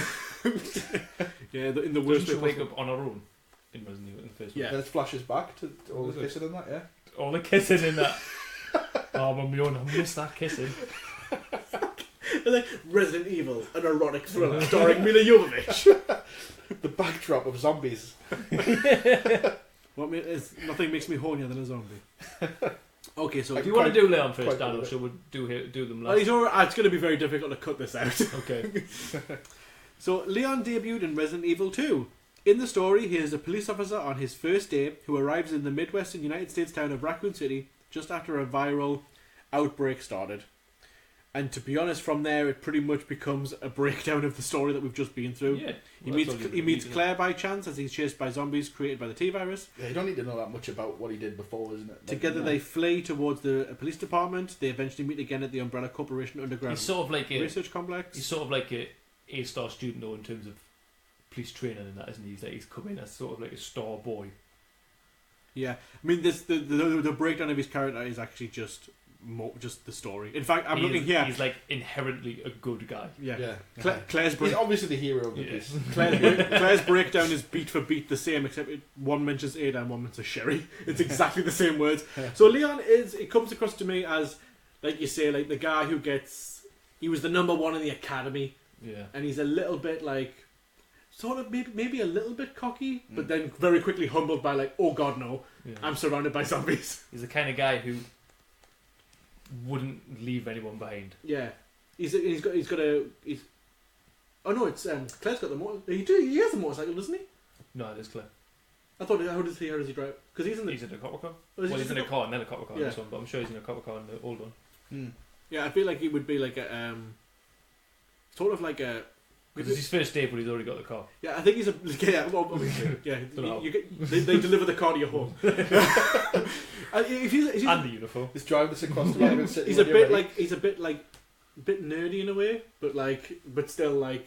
Yeah, in the worst Doesn't way she wake possible. up on her own in Resident Evil in the first one? Yeah. Then it flashes back to all the Does it? kissing and that, yeah. All the kissing in that. Oh, I'm on my own. I missed that kissing. And then Resident Evil, an erotic thriller starring Mila Jovovich. The backdrop of zombies. Nothing makes me hornier than a zombie. Okay, so If you want to do Leon quite first, Daniel, good. shall we do them well, last? it's going to be very difficult to cut this out. Okay. So Leon debuted in Resident Evil 2. In the story, he is a police officer on his first day who arrives in the Midwestern United States town of Raccoon City just after a viral outbreak started. And to be honest, from there it pretty much becomes a breakdown of the story that we've just been through. Yeah. He Well, that's all meets you need, Claire by chance as he's chased by zombies created by the T-virus. Yeah, you don't need to know that much about what he did before, isn't it? Together they flee towards the police department. They eventually meet again at the Umbrella Corporation underground He's sort of like a research complex. he's sort of like a A-star student though in terms of police training and that, isn't he? He's come in as sort of like a star boy. Yeah, I mean, the breakdown of his character is actually just the story. In fact, I'm looking here. He's like inherently a good guy. Yeah, Yeah. Claire's He's obviously the hero of the Yeah. piece. Claire's breakdown is beat for beat the same, except one mentions Ada and one mentions Sherry. It's exactly the same words. So Leon it comes across to me as, like you say, like the guy who he was the number one in the academy, Yeah. and he's a little bit like, sort of maybe a little bit cocky, but then very quickly humbled by like, oh god no, Yeah. I'm surrounded by zombies. He's the kind of guy who wouldn't leave anyone behind. Yeah, he's got a. Oh no, it's Claire's got the motor. He has a motorcycle, doesn't he? No, it is clear. I thought how does he drive? Because he's in the. He's in a copper car. Oh, is he Well, he's just in a car and then a copper car in Yeah. this one, but I'm sure he's in a copper car in the old one. Hmm. Yeah, I feel like he would be like a sort of like a. Because it's his first day, but he's already got the car. Yeah, I think he's a. Yeah, obviously. Yeah, Dunno. they deliver the car to your home. If he's And the uniform. He's driving us across the Raccoon City. he's a bit like a bit nerdy in a way, but still like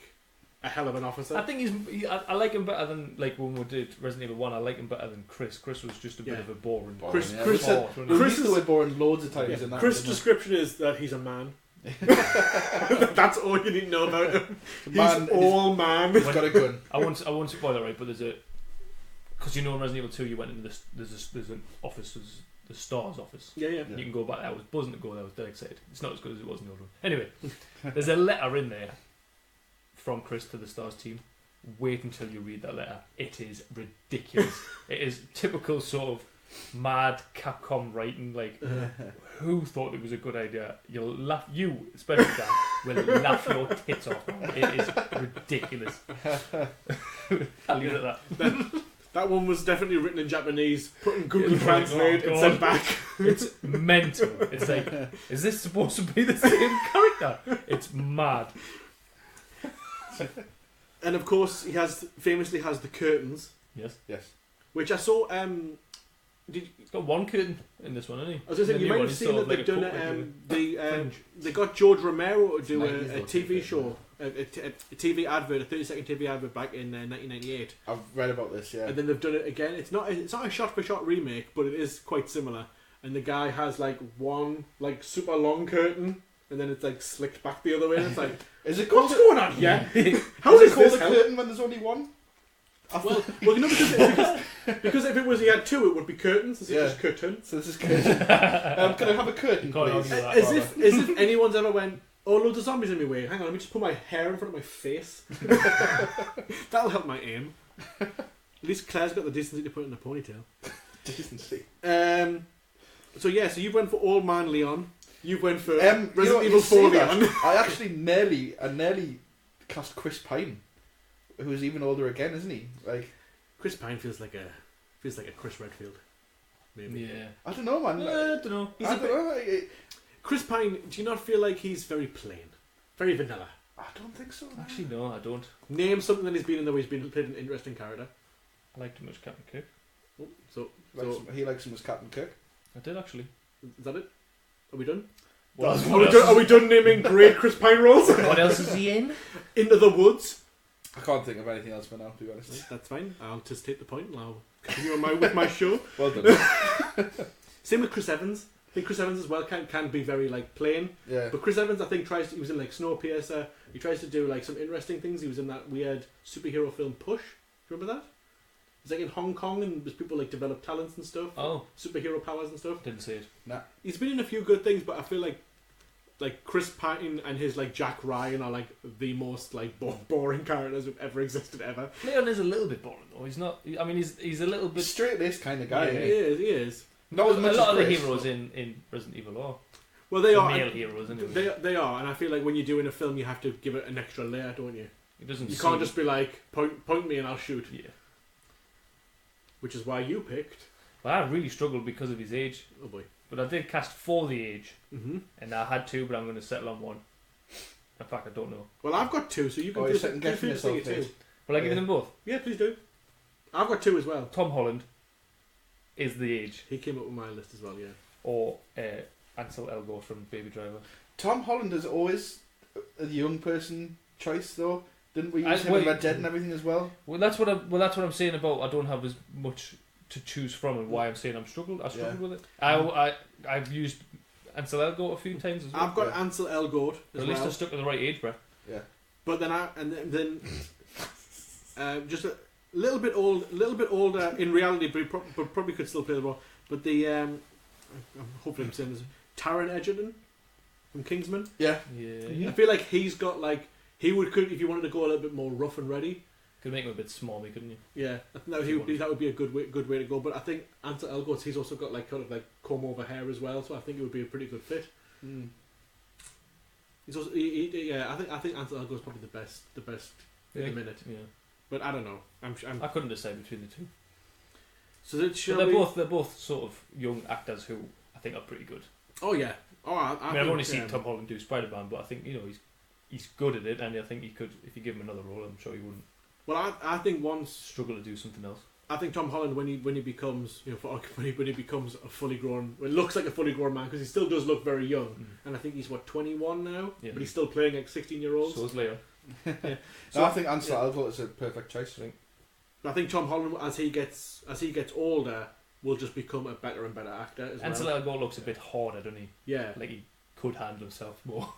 a hell of an officer. I think I like him better than like when we did Resident Evil 1. I like him better than Chris. Chris was just a bit Yeah. of a boring. Chris- Yeah, Chris we said- we Chris used the word boring loads of times Yeah. in that. Chris' didn't we? description is that he's a man. That's all you need to know about him. He's Man, all man. He's got a gun. I won't spoil it, right? But there's a because in Resident Evil 2 you went into this. There's an office. There's the STARS office. Yeah. Yeah. You can go back there. I was buzzing to go there. I was dead excited. It's not as good as it was in the old one. Anyway, there's a letter in there from Chris to the STARS team. Wait until you read that letter. It is ridiculous. It is typical sort of mad Capcom writing. Like, who thought it was a good idea? You'll laugh. You, especially Dan, will laugh your tits off. It is ridiculous. I'll leave it at that. That one was definitely written in Japanese, put in Google Oh my Translate, and God. sent back. It's mental. It's like, is this supposed to be the same character? It's mad. And of course, he famously has the curtains, Yes. Yes. which I saw. He's got one curtain in this one, hasn't he? I was going to say, The you new might one, have he's seen sort that of like they've done a fringe. they got George Romero to do Nice, a those TV things, show, a TV advert, a 30-second TV advert back in 1998, I've read about this, yeah. and then they've done it again. It's not a shot-for-shot remake, but it is quite similar. And the guy has like one like super long curtain, and then it's like slicked back the other way. And it's like, Is it called what's going on here? How is is it called this? a curtain when there's only one? Well, you know, because if it was he had two, it would be curtains. This is Yeah. just curtain. So this is curtain. Can I have a curtain, You can't please? argue that. As if anyone's ever went, oh, loads of zombies in my way. Hang on, let me just put my hair in front of my face. That'll help my aim. At least Claire's got the decency to put it in a ponytail. Decency. So you went for Old Man Leon. You went for You Resident Evil 4 Leon. I actually nearly cast Chris Pine, who's even older again, isn't he? Like, Chris Pine feels like a Chris Redfield. Maybe. Yeah. I don't know, man. I don't know. He's I a don't know. Chris Pine, do you not feel like he's very plain? Very vanilla? I don't think so. Actually, no, I don't. Name something that he's been in the way he's been played an interesting character. I liked him as Captain Kirk. Oh, so He likes him as Captain Kirk. I did actually. is that it? Are we done? What Are we done naming great Chris Pine roles? What else is he in? Into the Woods. I can't think of anything else for now, to be honest. That's fine. I'll just take the point and I'll continue on with my show. Well done. Same with Chris Evans. I think Chris Evans as well can be very like plain. Yeah. But Chris Evans, I think, he was in like Snowpiercer. He tries to do like some interesting things. He was in that weird superhero film Push. Do you remember that? It's like in Hong Kong, and there's people like develop talents and stuff. Oh, superhero powers and stuff. didn't see it. Nah. He's been in a few good things, but I feel like Chris Pine and his like Jack Ryan are like the most like boring characters who've ever existed ever. Leon is a little bit boring though. He's not. I mean, he's a little bit. Straight-laced kind of guy, Yeah, eh? he is. Not as much a lot as of the Chris, heroes but- in Resident Evil are. Well, they The are male heroes, anyway. They are, and I feel like when you're doing a film, you have to give it an extra layer, don't you? It doesn't. You seem- can't just be like point me and I'll shoot. Yeah. Which is why you picked. Well, I really struggled because of his age, Oh boy. but I did cast for the age, Mm-hmm. and I had two, but I'm going to settle on one. In fact, I don't know. Well, I've got two, so you can Oh, feel you're second guessing free to say yourself, it mate. too. Will I give Yeah. them both? Yeah, please do. I've got two as well. Tom Holland is the age, He came up with my list as well. Yeah. or Ansel Elgort from Baby Driver. Tom Holland is always a young person choice, though. Didn't we I- use him in wait. Red Dead and everything as well? Well, that's what I'm saying about I don't have as much to choose from, and why I'm saying I struggled with it. I've used Ansel Elgort a few times as well. I've got Yeah. Ansel Elgort At as least I well. stuck to the right age, bro. Yeah. But then just a little bit older in reality, but he probably could still play the role. But hopefully I'm saying this, Taron Egerton from Kingsman. Yeah. Yeah. I feel like he's got like could if you wanted to go a little bit more rough and ready. Could make him a bit smarmy, couldn't you? Yeah, I think that would be a good way to go. But I think Ansel Elgort, he's also got like kind of like comb over hair as well, so I think it would be a pretty good fit. Mm. He's also I think Ansel Elgort's probably the best in the minute. Yeah. But I don't know. I'm I couldn't decide between the two. so that But shall they're both sort of young actors who I think are pretty good. Oh yeah. Oh, I mean, I've think, only seen Tom Holland do Spider-Man, but I think he's good at it, and I think he could, if you give him another role, I'm sure he wouldn't Well, I think once struggle to do something else. I think Tom Holland when he becomes when he becomes a fully grown, well, it looks like a fully grown man because he still does look very young, and I think he's 21 now, Yeah. but he's still playing like 16-year-olds. So is Leo. So I think Ansel Elgort is a perfect choice. I think Tom Holland as he gets older will just become a better and better actor as Ansel well. Elgort looks a bit harder, doesn't he? Yeah, Like he could handle himself more.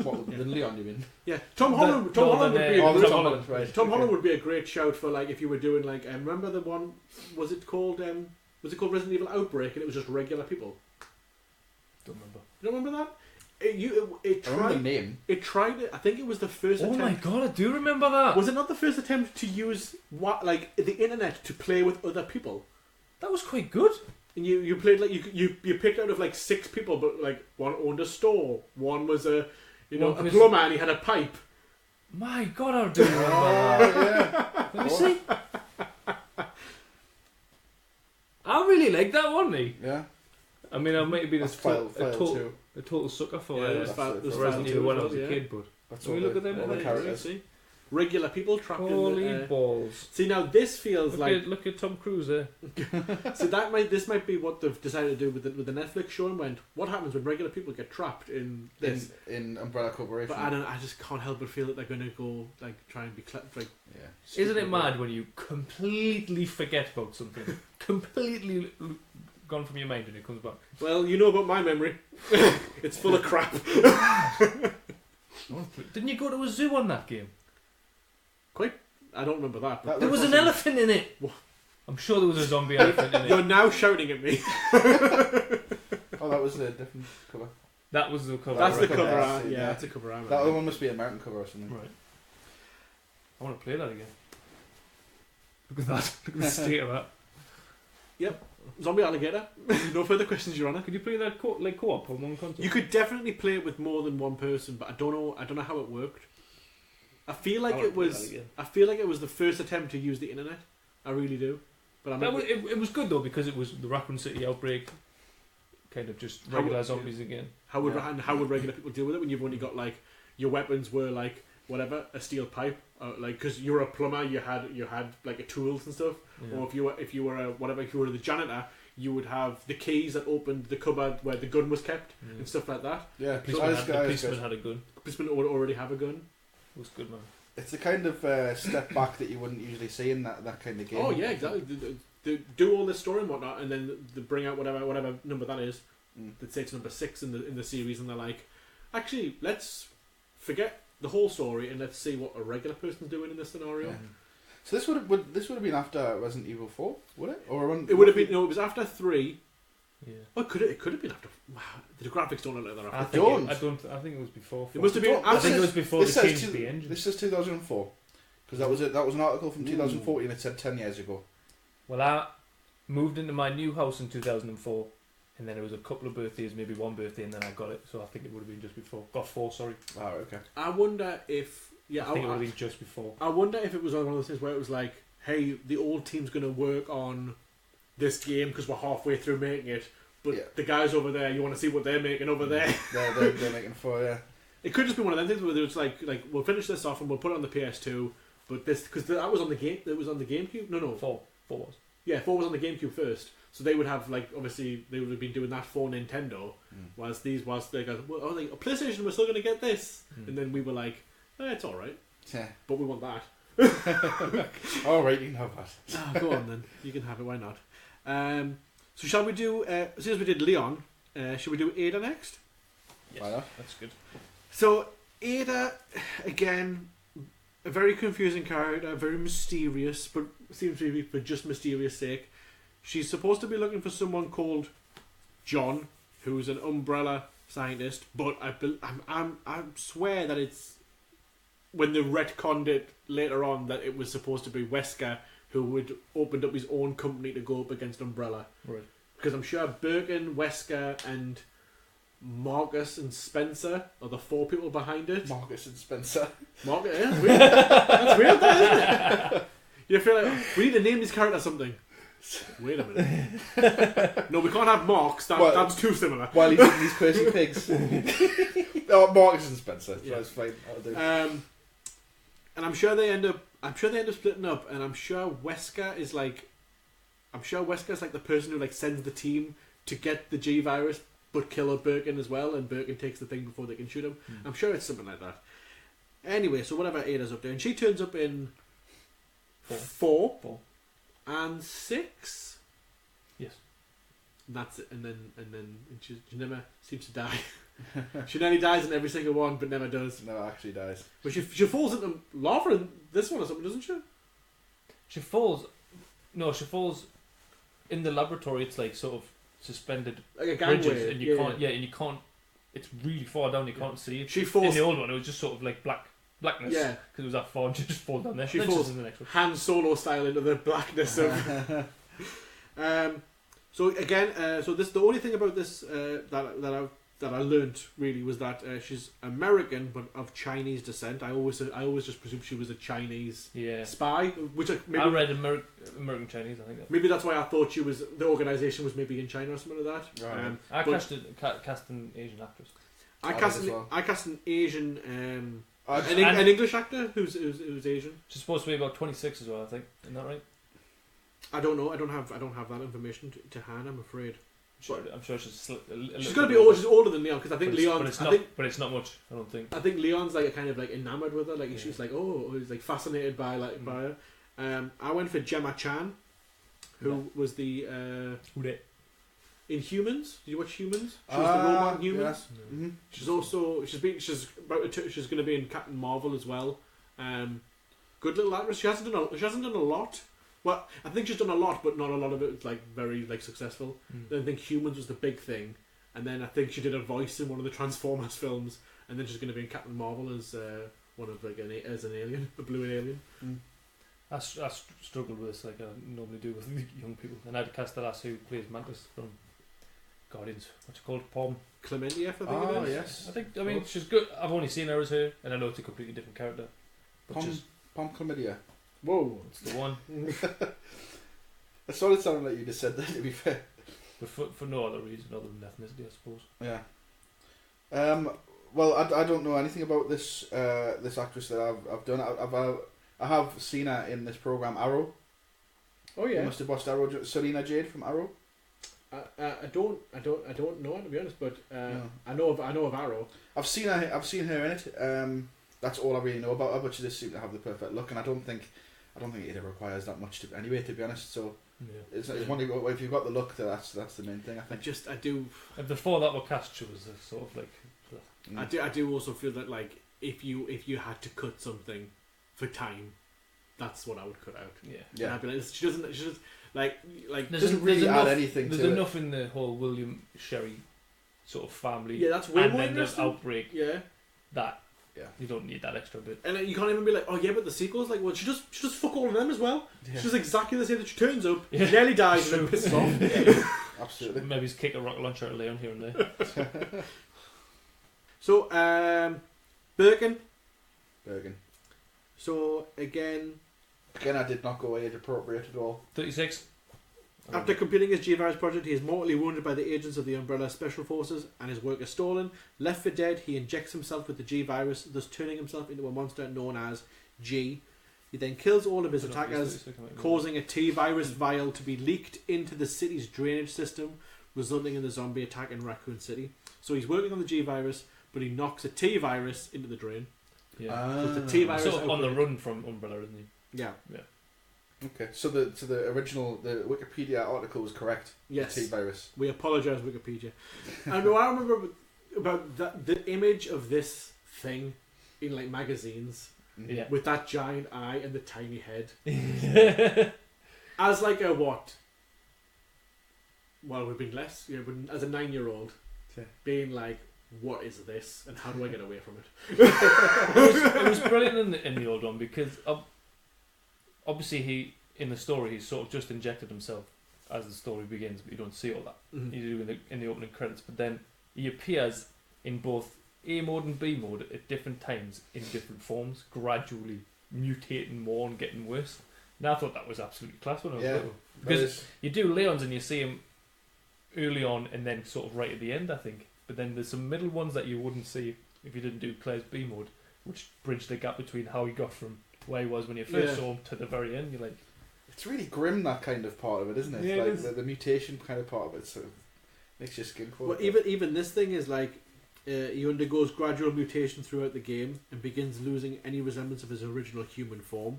What, than Leon, you mean? yeah. Tom Holland would be Oh, a Tom Holland, right. Tom Holland would be a great shout for like if you were doing like remember the one was it called Resident Evil Outbreak and it was just regular people. Don't remember. You don't remember that? It I remember the tried. name. It tried it. I think it was the first Oh attempt. my god, I do remember that. Was it not the first attempt to use the internet to play with other people? That was quite good. And you played like you picked out of like 6 people, but like one owned a store, one was a One a was- plumber and he had a pipe. My god, I do remember that. Yeah. Let me see. I really like that one, me. Yeah. I mean, I might have been That's file two. a total sucker for Yeah, it. there's file- there's Resident file Evil two when as I was well, a yeah. kid, but That's Can we all look at them? all the Yeah, characters. See? Regular people trapped holy in the. balls. See now this feels Look at Tom Cruise there. so this might be what they've decided to do with the Netflix show and went. What happens when regular people get trapped in this? In Umbrella Corporation. But I just can't help but feel that they're going to go like try and be like. Yeah. Isn't it mad when you completely forget about something? Completely gone from your mind and it comes back. Well, you know about my memory. It's full of crap. Didn't you go to a zoo on that game? I don't remember that. But There was an elephant in it. What? I'm sure there was a zombie elephant in you're it. now shouting at me. Oh, that was a different cover. That was the cover. That's the right? cover Yeah, art. yeah. Yeah, that's a cover art. That other one must be a mountain cover or something. Right. I want to play that again. Look at that. Look at the state of that. Zombie Alligator. No further questions, Your Honour. Could you play that co-op on one console? You could definitely play it with more than one person, but I don't know how it worked. I feel like it was the first attempt to use the internet. I really do. But I'm not, It was good though because it was the Raccoon City outbreak, kind of just How- regular zombies again. how would regular people deal with it when you've only got like your weapons were like whatever, a steel pipe, like because you're a plumber, you had like a tools and stuff. Yeah. Or if you were the janitor, you would have the keys that opened the cupboard where the gun was kept and stuff like that. Yeah. The policeman had a gun. Policemen would already have a gun. It was good, man. It's the kind of step back that you wouldn't usually see in that kind of game. Oh yeah, exactly. They do all this story and whatnot, and then they bring out whatever number that is. They'd say it's number 6 in the series, and they're like, actually, let's forget the whole story and let's see what a regular person's doing in this scenario. Yeah. So this would have been after Resident Evil 4, would it? Or it would have been it was after 3. Yeah. Oh, it could have been after. Wow, the graphics don't look like they're I after. think it was before. It must have been. I think it was before they changed the engine. This is 2004 because that was it. That was an article from 2014. It said 10 years ago. Well, I moved into my new house in 2004, and then it was a couple of birthdays, maybe one birthday, and then I got it. So I think it would have been just before. Got 4, sorry. Oh, okay. I wonder if I think it would have been just before. I wonder if it was one of those things where it was like, hey, the old team's going to work on this game because we're halfway through making it, but the guys over there, you want to see what they're making over there. They're making 4, yeah. It could just be one of them things where it's like we'll finish this off and we'll put it on the PS2, but this because that was on the game. It was on the GameCube. No. 4 was. Yeah, 4 was on the GameCube first, so they would have obviously they would have been doing that for Nintendo, whilst they go, well, PlayStation, we're still going to get this, and then we were like, it's all right, Yeah. but we want that. All right, you can have that. Oh, go on then, you can have it. Why not? So shall we do? Since we did Leon, should we do Ada next? Yes, Why not? that's good. So Ada, again, a very confusing character, very mysterious, but seems to be for just mysterious sake. She's supposed to be looking for someone called John, who's an Umbrella scientist, but I swear that it's when they retconned it later on that it was supposed to be Wesker who had opened up his own company to go up against Umbrella. Right. Because I'm sure Birkin, Wesker, and Marcus and Spencer are the 4 people behind it. Marcus and Spencer. Marcus, yeah, that's weird. That's weird, that, isn't it? You feel like we need to name this character something. Wait a minute. No, we can't have Marks. That's too similar. While he's eating these crazy pigs. Oh, Marcus and Spencer. Yeah. That's fine. I'll do. And I'm sure they end up splitting up. And I'm sure Wesker is like the person who sends the team to get the G virus, but kill Birkin as well. And Birkin takes the thing before they can shoot him. I'm sure it's something like that. Anyway, so whatever Ada's up to, and she turns up in 4. And 6. Yes. And that's it. And then she never seems to die. She nearly dies in every single one, but never does. No, actually dies. But she falls into lava in this one or something, doesn't she? She falls. No, she falls in the laboratory. It's like sort of suspended Like a gangway. bridges, and you can't. Yeah, and you can't. It's really far down. You can't see it. She falls in the old one. It was just sort of like blackness. Yeah. Because it was that far. And she just falls down there. She Then falls she's in the next one. Han Solo style into the blackness of. So again, the only thing about this that I learnt really was that she's American but of Chinese descent. I always just presumed she was a Chinese spy, which I read American Chinese. I think that. Maybe that's why I thought the organisation was maybe in China or something like that. Right. I cast an Asian actress. I cast an Asian An English actor who's Asian. She's supposed to be about 26 as well. I think. Isn't that right? I don't know. I don't have that information to hand. I'm afraid. I'm sure she's She's got to be old. She's older than Leon because I think Leon. But it's not much. I don't think. I think Leon's kind of enamored with her. She's he's fascinated by her. I went for Gemma Chan, who was the in Humans. Did you watch Humans? She was the robot in Humans. Yes. Mm-hmm. She's going to be in Captain Marvel as well. Good little actress. She hasn't done a lot. Well, I think she's done a lot, but not a lot of it very successful. Then I think Humans was the big thing, and then I think she did a voice in one of the Transformers films, and then she's going to be in Captain Marvel as one of as an alien, a blue alien. I struggled with this like I normally do with young people, and I'd cast the lass who plays Mantis from Guardians. What's it called? Pom Clementia, I think it is. Yes. I mean she's good. I've only seen her as her, and I know it's a completely different character. But Pom Chlamydia. Whoa, it's the one. I sort of sounded like you just said that, to be fair. But for no other reason other than ethnicity, I suppose. Yeah. Well, I don't know anything about this this actress that I've done. I have seen her in this program Arrow. Oh yeah. You must have watched Arrow. Selena Jade from Arrow. I don't know, to be honest, but No. I know of Arrow. I've seen her in it. that's all I really know about her. But she just seemed to have the perfect look, and I don't think it requires that much anyway. To be honest, so it's one if you've got the look, that's the main thing. I think. I do. And before that were cast, she was a sort of like. I do also feel that like if you had to cut something for time, that's what I would cut out. Yeah. And I'd be like, she doesn't like doesn't really add anything. There's to enough in the whole William Sherry sort of family. Yeah, that's way and more then the interesting. outbreak. Yeah. That. Yeah. You don't need that extra bit. And you can't even be like, oh yeah, but the sequel's like, well, she does fuck all of them as well. Yeah. She's exactly the same. That she turns up, nearly dies, and then pisses off. Yeah. Absolutely. Maybe just kick a rocket launcher at Leon here and there. So, Birkin. So again, I did not go age appropriate at all. 36. After completing his G-Virus project, he is mortally wounded by the agents of the Umbrella Special Forces and his work is stolen. Left for dead, he injects himself with the G-Virus, thus turning himself into a monster known as G. He then kills all of his attackers, causing a T-Virus vial to be leaked into the city's drainage system, resulting in the zombie attack in Raccoon City. So he's working on the G-Virus, but he knocks a T-Virus into the drain. Yeah. So the T-Virus sort of on the run from Umbrella, isn't he? Yeah. Okay, so the original Wikipedia article was correct. Yes. T-Virus. We apologise, Wikipedia. And what I remember about the image of this thing in like magazines, with that giant eye and the tiny head, as like a what? Well, it would have been less. Yeah, but as a 9-year-old, being like, what is this, and how do I get away from it? It was brilliant in the old one because obviously in the story he's sort of just injected himself as the story begins, but you don't see all that. Mm-hmm. You do in the opening credits, but then he appears in both A mode and B mode at different times in different forms, gradually mutating more and getting worse. And I thought that was absolutely class when I was little. Because you do Leon's and you see him early on and then sort of right at the end, I think. But then there's some middle ones that you wouldn't see if you didn't do Claire's B mode, which bridge the gap between how he got from where he was when you first saw him to the very end. You're like, it's really grim, that kind of part of it, isn't it? Yeah, like it is. The mutation kind of part of it, so makes your skin crawl. Well, even this thing is like he undergoes gradual mutation throughout the game and begins losing any resemblance of his original human form.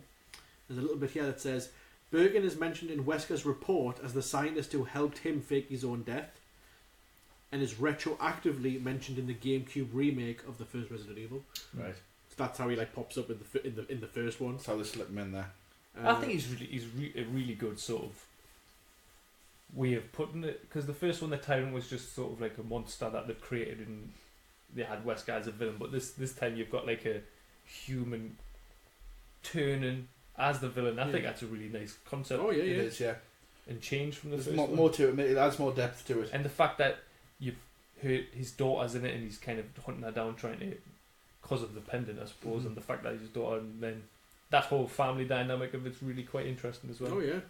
There's a little bit here that says Birkin is mentioned in Wesker's report as the scientist who helped him fake his own death, and is retroactively mentioned in the GameCube remake of the first Resident Evil. Right. So that's how he like pops up in the first one. That's how they slip him in there. I think he's a really good sort of way of putting it, because the first one, the Tyrant, was just sort of like a monster that they've created and they had Wesker as a villain, but this time you've got like a human turning as the villain. I think that's a really nice concept. Oh yeah, It is, yeah. And change from the There's first one. more to it. It adds more depth to it. And the fact that his daughter's in it and he's kind of hunting her down, trying to, because of the pendant, I suppose, and the fact that he's his daughter, and then that whole family dynamic of it's really quite interesting as well. Oh yeah,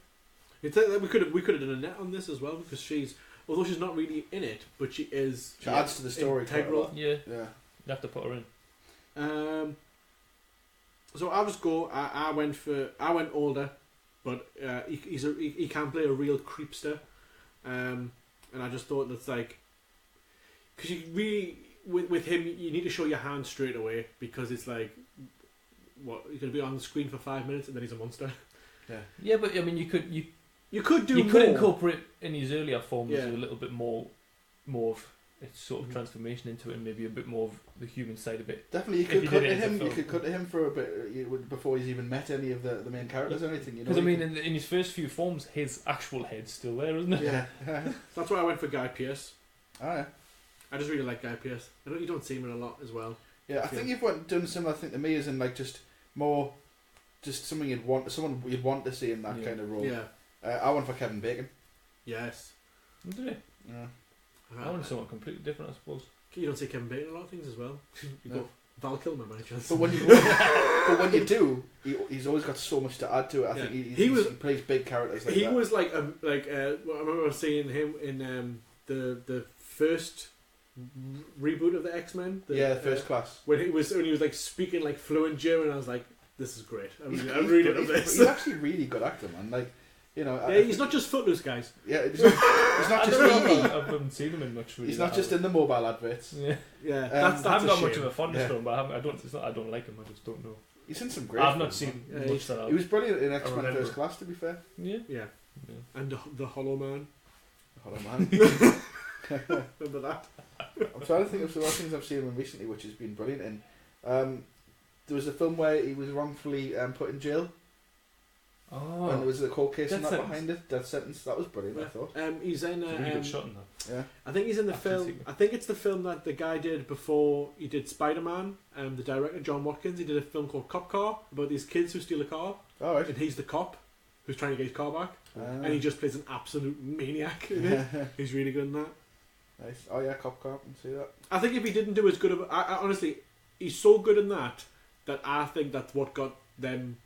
it's like we could have done a net on this as well, because although she's not really in it, but she is. She adds to the story. Integral. Yeah, yeah. You have to put her in. So I'll just go. I went older, but he can play a real creepster, and I just thought that's like, because you really with him you need to show your hand straight away, because it's like, what, he's going to be on the screen for 5 minutes and then he's a monster. Yeah, but I mean you could incorporate in his earlier forms a little bit more of its sort of transformation into it, and maybe a bit more of the human side of it. Definitely, you could cut to him. You could cut to him for a bit before he's even met any of the main characters or anything. Because I mean, in his first few forms, his actual head's still there, isn't it? Yeah. That's why I went for Guy Pearce. Oh, yeah. I just really like Guy Pearce. You don't see him in a lot as well. Yeah, I think you've done a similar thing to me, as in like just someone you'd want to see in that kind of role. Yeah. I went for Kevin Bacon. Yes. Did he? Yeah. I wanted someone completely different, I suppose. You don't see Kevin Bacon in a lot of things as well. You go Val Kilmer by chance. But when you do, he's always got so much to add to it. I think he plays big characters. Like he was like I remember seeing him in the first reboot of the X-Men. The First Class. When he was like speaking like fluent German, I was like, this is great. I really love this. He's actually really good actor, man. Like You know, Yeah, he's not just Footloose, guys. Yeah, he's not just Evie. I haven't seen him in much. Really, He's not just in the mobile adverts. Yeah, Yeah, I haven't got much shame. of a fondness Yeah. for him, but I don't. It's not. I don't like him. I just don't know. He's in some great. I've not films, seen Yeah, much that. He was brilliant in X-Men remember. First Class. To be fair, Yeah. Yeah, Yeah. and the Hollow Man. hold on, man. Remember that? I'm trying to think of some other things I've seen him in recently, which has been brilliant. In there was a film where he was wrongfully put in jail, and there Oh, was a court case and Death that Sentence. behind it. Death Sentence. That was brilliant. I thought. He's in. it's a really good shot in that. Yeah. I think he's in the Action film. sequence. I think it's the film that the guy did before he did Spider-Man. The director John Watkins. He did a film called Cop Car about these kids who steal a car, All right. and he's the cop who's trying to get his car back, and he just plays an absolute maniac in it. He's really good in that. Nice. Oh yeah, Cop Car. I can see that. I think if he didn't do as good of, I honestly, he's so good in that I think that's what got them.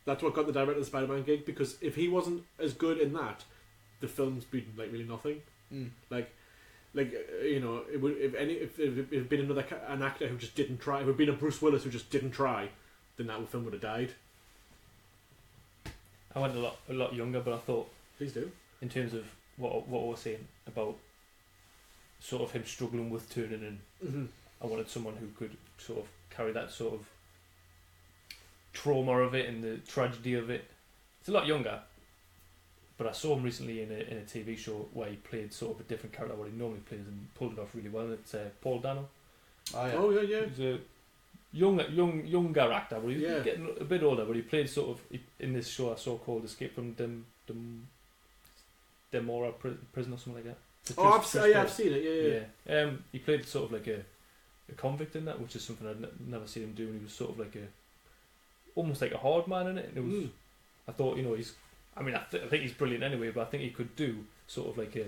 That's what got the director of the Spider-Man gig, because if he wasn't as good in that, the film's been like really nothing. Like you know, it would if it had been an actor who just didn't try, if it had been a Bruce Willis who just didn't try, then that film would have died. I went a lot younger, but I thought Please do. in terms of what I was saying about sort of him struggling with turning in, Mm-hmm. I wanted someone who could sort of carry that sort of trauma of it and the tragedy of it. It's a lot younger, but I saw him recently in a TV show where he played sort of a different character what he normally plays and pulled it off really well. It's Paul Dano. Oh yeah. Oh yeah. He's a younger actor, but he's Yeah. getting a bit older. But he played sort of in this show I saw called Escape from Demora Prison or something like that. It's a Oh, Chris I've seen it. Yeah. yeah. He played sort of like a convict in that, which is something I'd never seen him do. And he was sort of like almost like a hard man in it. And it was, I thought, you know, I think he's brilliant anyway, but I think he could do sort of like a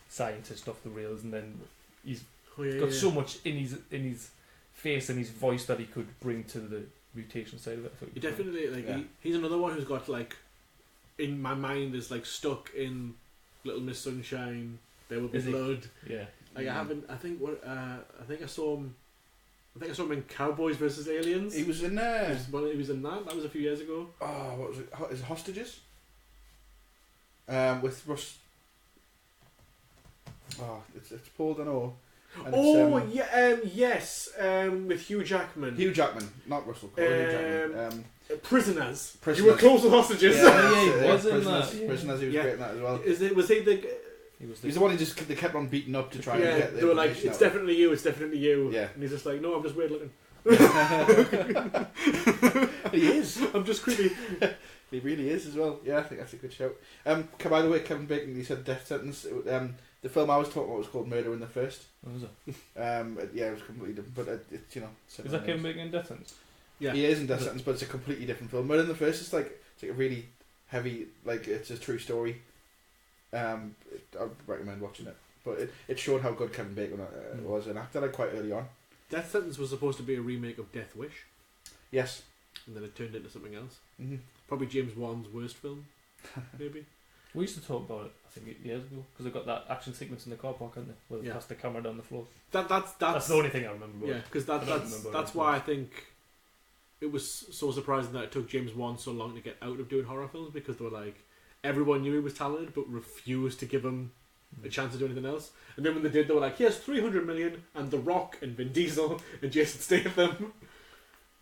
scientist off the rails, and then he's got so much in his face and his voice that he could bring to the mutation side of it. I thought He definitely he's another one who's got like, in my mind, is like stuck in Little Miss Sunshine. There Will Be Is he? Blood. Yeah. Like I haven't. I think I saw him. I think I saw him in Cowboys vs Aliens. He was in there. He was in that. That was a few years ago. Oh, what was it? Is it Hostages? With Russ. Oh, it's Paul Dano. And yes. With Hugh Jackman. Hugh Jackman, not Russell Crowe. Hugh Jackman. Prisoners. Prisoners. You were close with Hostages. he was in Prisoners. that, yeah. Prisoners. He was Yeah. great in that as well. Was he the? He's the one who they kept on beating up to try and Yeah, get the they were like, information it's out of. definitely you. It's definitely you. Yeah. And he's just like, no, I'm just weird looking. He is. I'm just creepy. He really is as well. Yeah, I think that's a good shout. By the way, Kevin Bacon, he said Death Sentence. The film I was talking about was called Murder in the First. What was it? Yeah, it was completely different, but it's Is that Kevin Bacon in Death Sentence? Yeah. He is in Death Sentence, but it's a completely different film. Murder in the First is like it's like a really heavy, like it's a true story. I'd recommend watching it, but it showed how good Kevin Bacon was an actor like quite early on. Death Sentence was supposed to be a remake of Death Wish, Yes. and then it turned into something else. Mm-hmm. Probably James Wan's worst film, maybe. We used to talk about it, I think, years ago, because they got that action sequence in the car park, hadn't they? Where they Yeah. passed the camera down the floor. That's That's the only thing I remember. About yeah, it. because I don't remember that's it. why I think it was so surprising that it took James Wan so long to get out of doing horror films, because they were like, everyone knew he was talented but refused to give him a chance to do anything else. And then when they did, they were like, here's 300 million and The Rock and Vin Diesel and Jason Statham,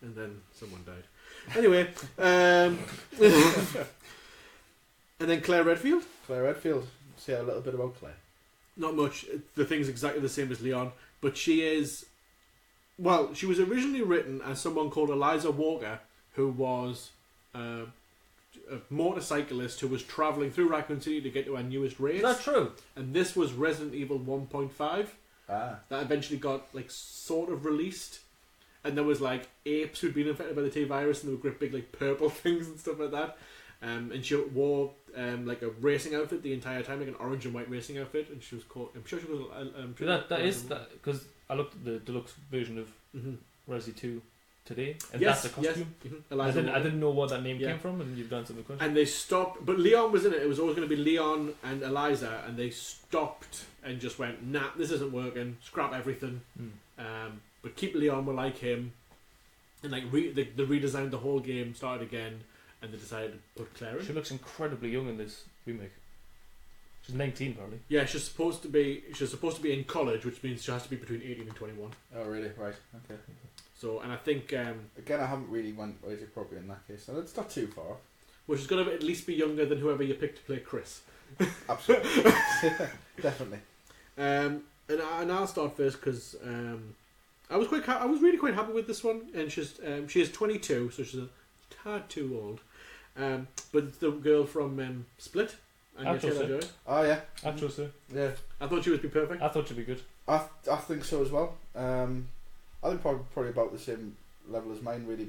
and then someone died. Anyway, and then Claire Redfield. Claire Redfield. Say a little bit about Claire. Not much. The thing's exactly the same as Leon, but she is. Well, she was originally written as someone called Eliza Walker, who was a motorcyclist who was travelling through Raccoon City to get to our newest race. Is that true? And this was Resident Evil 1.5 Ah. that eventually got like sort of released. And there was like apes who'd been infected by the T virus, and there were great big like purple things and stuff like that. And she wore like a racing outfit the entire time, like an orange and white racing outfit. And she was called. I'm sure she was. That is that because I looked at the deluxe version of Mm-hmm. Resi 2 today, and Yes, that's a costume. Yes. I Eliza didn't Walker. know what that name Yeah. came from, and you've answered the question. And they stopped, but Leon was in it. It was always going to be Leon and Eliza, and they stopped and just went, nah, this isn't working. Scrap everything. But keep Leon. We like him. And like they redesigned the whole game, started again, and they decided to put Claire in. She looks incredibly young in this remake. She's 19 probably. Yeah, she's supposed to be in college, which means she has to be between 18 and 21. Oh, really? Right. Okay. So, and I think again, I haven't really went age appropriate in that case, and it's not too far. well, she's going to at least be younger than whoever you picked to play Chris. Absolutely, definitely. And I'll start first because I was really quite happy with this one, and she is 22, so she's a tad too old. But it's the girl from Split. Actress, Oh yeah, Actress, yeah. I thought she would be perfect. I thought she'd be good. I think so as well. I think probably about the same level as mine, really.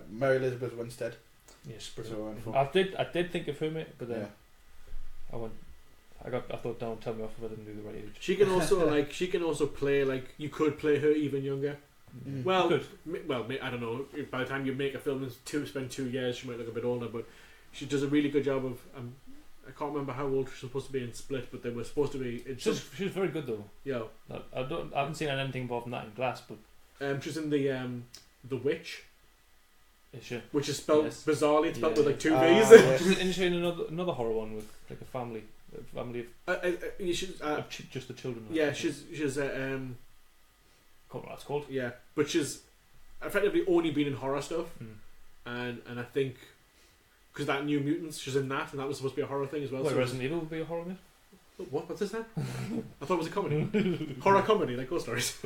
Mary Elizabeth Winstead. Yes, So, I did think of her, mate, but then yeah. I thought, don't tell me off if I didn't do the right age. She can also play like you could play her even younger. Mm. Well, Good. I don't know. By the time you make a film and spend 2 years, she might look a bit older, but she does a really good job of. I can't remember how old she's supposed to be in Split, but they were supposed to be. She's very good though. Yeah. I haven't seen anything involved in that in Glass, but She's in the Witch, is she? which is spelled bizarrely. It's spelled with like 2 V's. yeah. Isn't she in another horror one with like a family of just the children? Yeah, she's can't remember what that's called. yeah, but she's effectively only been in horror stuff, and I think because that New Mutants, she's in that, and that was supposed to be a horror thing as well. Wait, so Resident Evil would be a horror, mate? what's this then? I thought it was a comedy, horror comedy like Ghost Stories.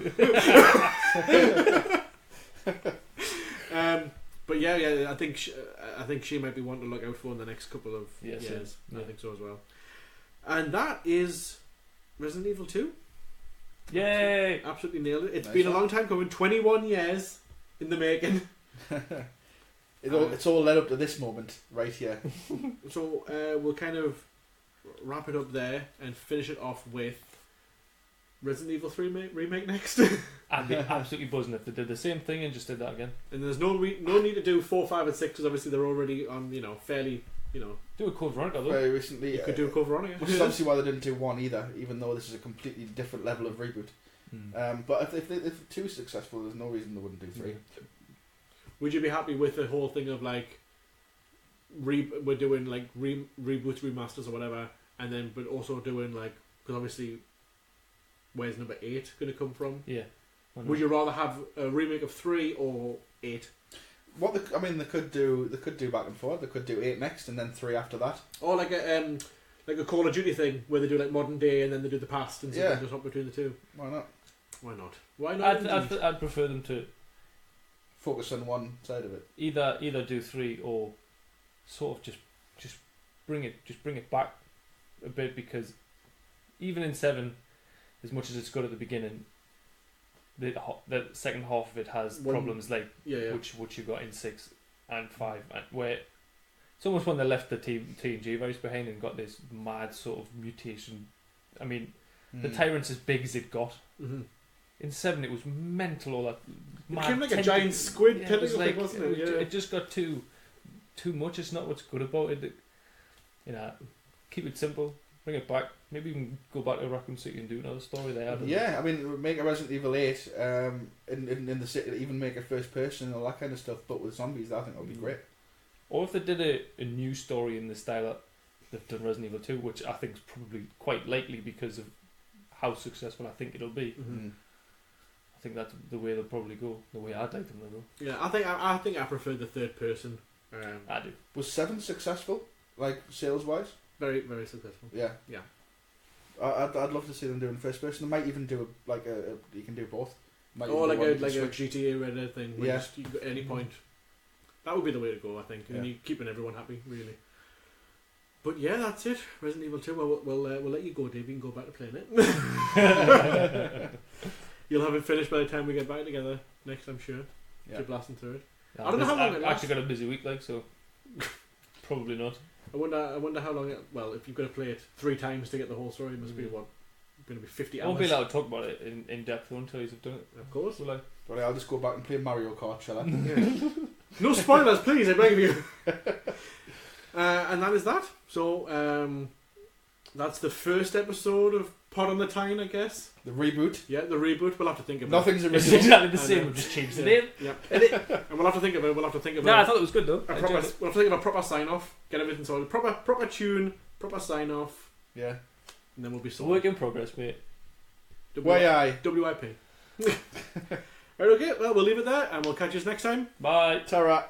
But yeah, I think she might be one to look out for in the next couple of years. Yeah. I think so as well. And that is Resident Evil 2. Yay! Absolutely nailed it. It's Nice been one. a long time coming. 21 years in the making. It's all led up to this moment right here. So we'll kind of wrap it up there and finish it off with Resident Evil 3 remake next. I'd be absolutely buzzing if they did the same thing and just did that again. And there's no need to do 4, 5, and 6 because obviously they're already on fairly Do a Code Veronica though. Very recently, you could do a cover on it. which is obviously why they didn't do 1 either, even though this is a completely different level of reboot. But if 2 is successful, there's no reason they wouldn't do 3. Would you be happy with the whole thing of like we're doing like reboots, remasters, or whatever, and then but also doing like because obviously where's number 8 going to come from? Yeah. Would you rather have a remake of 3 or 8? They could do back and forth. They could do 8 next and then 3 after that. Or like a Call of Duty thing where they do like modern day and then they do the past and something just hop between the two. Why not? Why not? Why not? I'd prefer them to Focus on one side of it. either do 3 or sort of just bring it back a bit, because even in 7, as much as it's good at the beginning, the second half of it has problems like which you got in 6 and 5, where it's almost when they left the TNG virus behind and got this mad sort of mutation. I mean, the tyrant's as big as it got. Mm-hmm. In 7, it was mental. All that it became like a giant squid tentacle thing, like, wasn't it? It just got too much. It's not what's good about it. Keep it simple. Bring it back. Maybe even go back to Raccoon City and do another story there. Yeah, I mean, make a Resident Evil 8 in the city, even make it first person and all that kind of stuff, but with zombies, I think that would be great. Or if they did a new story in the style that they've done Resident Evil 2, which I think is probably quite likely because of how successful I think it'll be. Mm-hmm. I think that's the way they'll probably go. The way I'd like them to go. Yeah, I think I prefer the third person. I do. Was 7 successful, like sales wise? Very, very successful. Yeah. Yeah. I'd love to see them doing first person. They might even do you can do both. Like a GTA Red Dead thing. Where you can, at any point. That would be the way to go, I think. And you're keeping everyone happy, really. But yeah, that's it. Resident Evil 2. We'll let you go, Dave. You can go back to playing it. You'll have it finished by the time we get back together next, I'm sure. Yeah. You're blasting through it. Yeah, I don't know how long it I've lasts. actually got a busy week, so probably not. I wonder how long if you've got to play it 3 times to get the whole story, it must be going to be 50 hours. I won't be allowed to talk about it in depth until you've done it. Of course. Will I? But I'll just go back and play Mario Kart, shall I? Yeah. No spoilers, please, I beg of you. And that is that. So, that's the first episode of Pod on the Tyne, I guess. The reboot. Yeah, the reboot. We'll have to think about. Nothing's It's original. exactly the I same. know. We've just changed the Yeah. name. Yeah. And we'll have to think of it. No, I thought it was good though. A I proper, we'll enjoyed have to think of a proper sign off. Get everything sorted. Proper tune. Proper sign off. Yeah. And then we'll be it. sorted. Work in progress, mate. Why WIP. Right, okay. Well, we'll leave it there, and we'll catch you next time. Bye. Tara.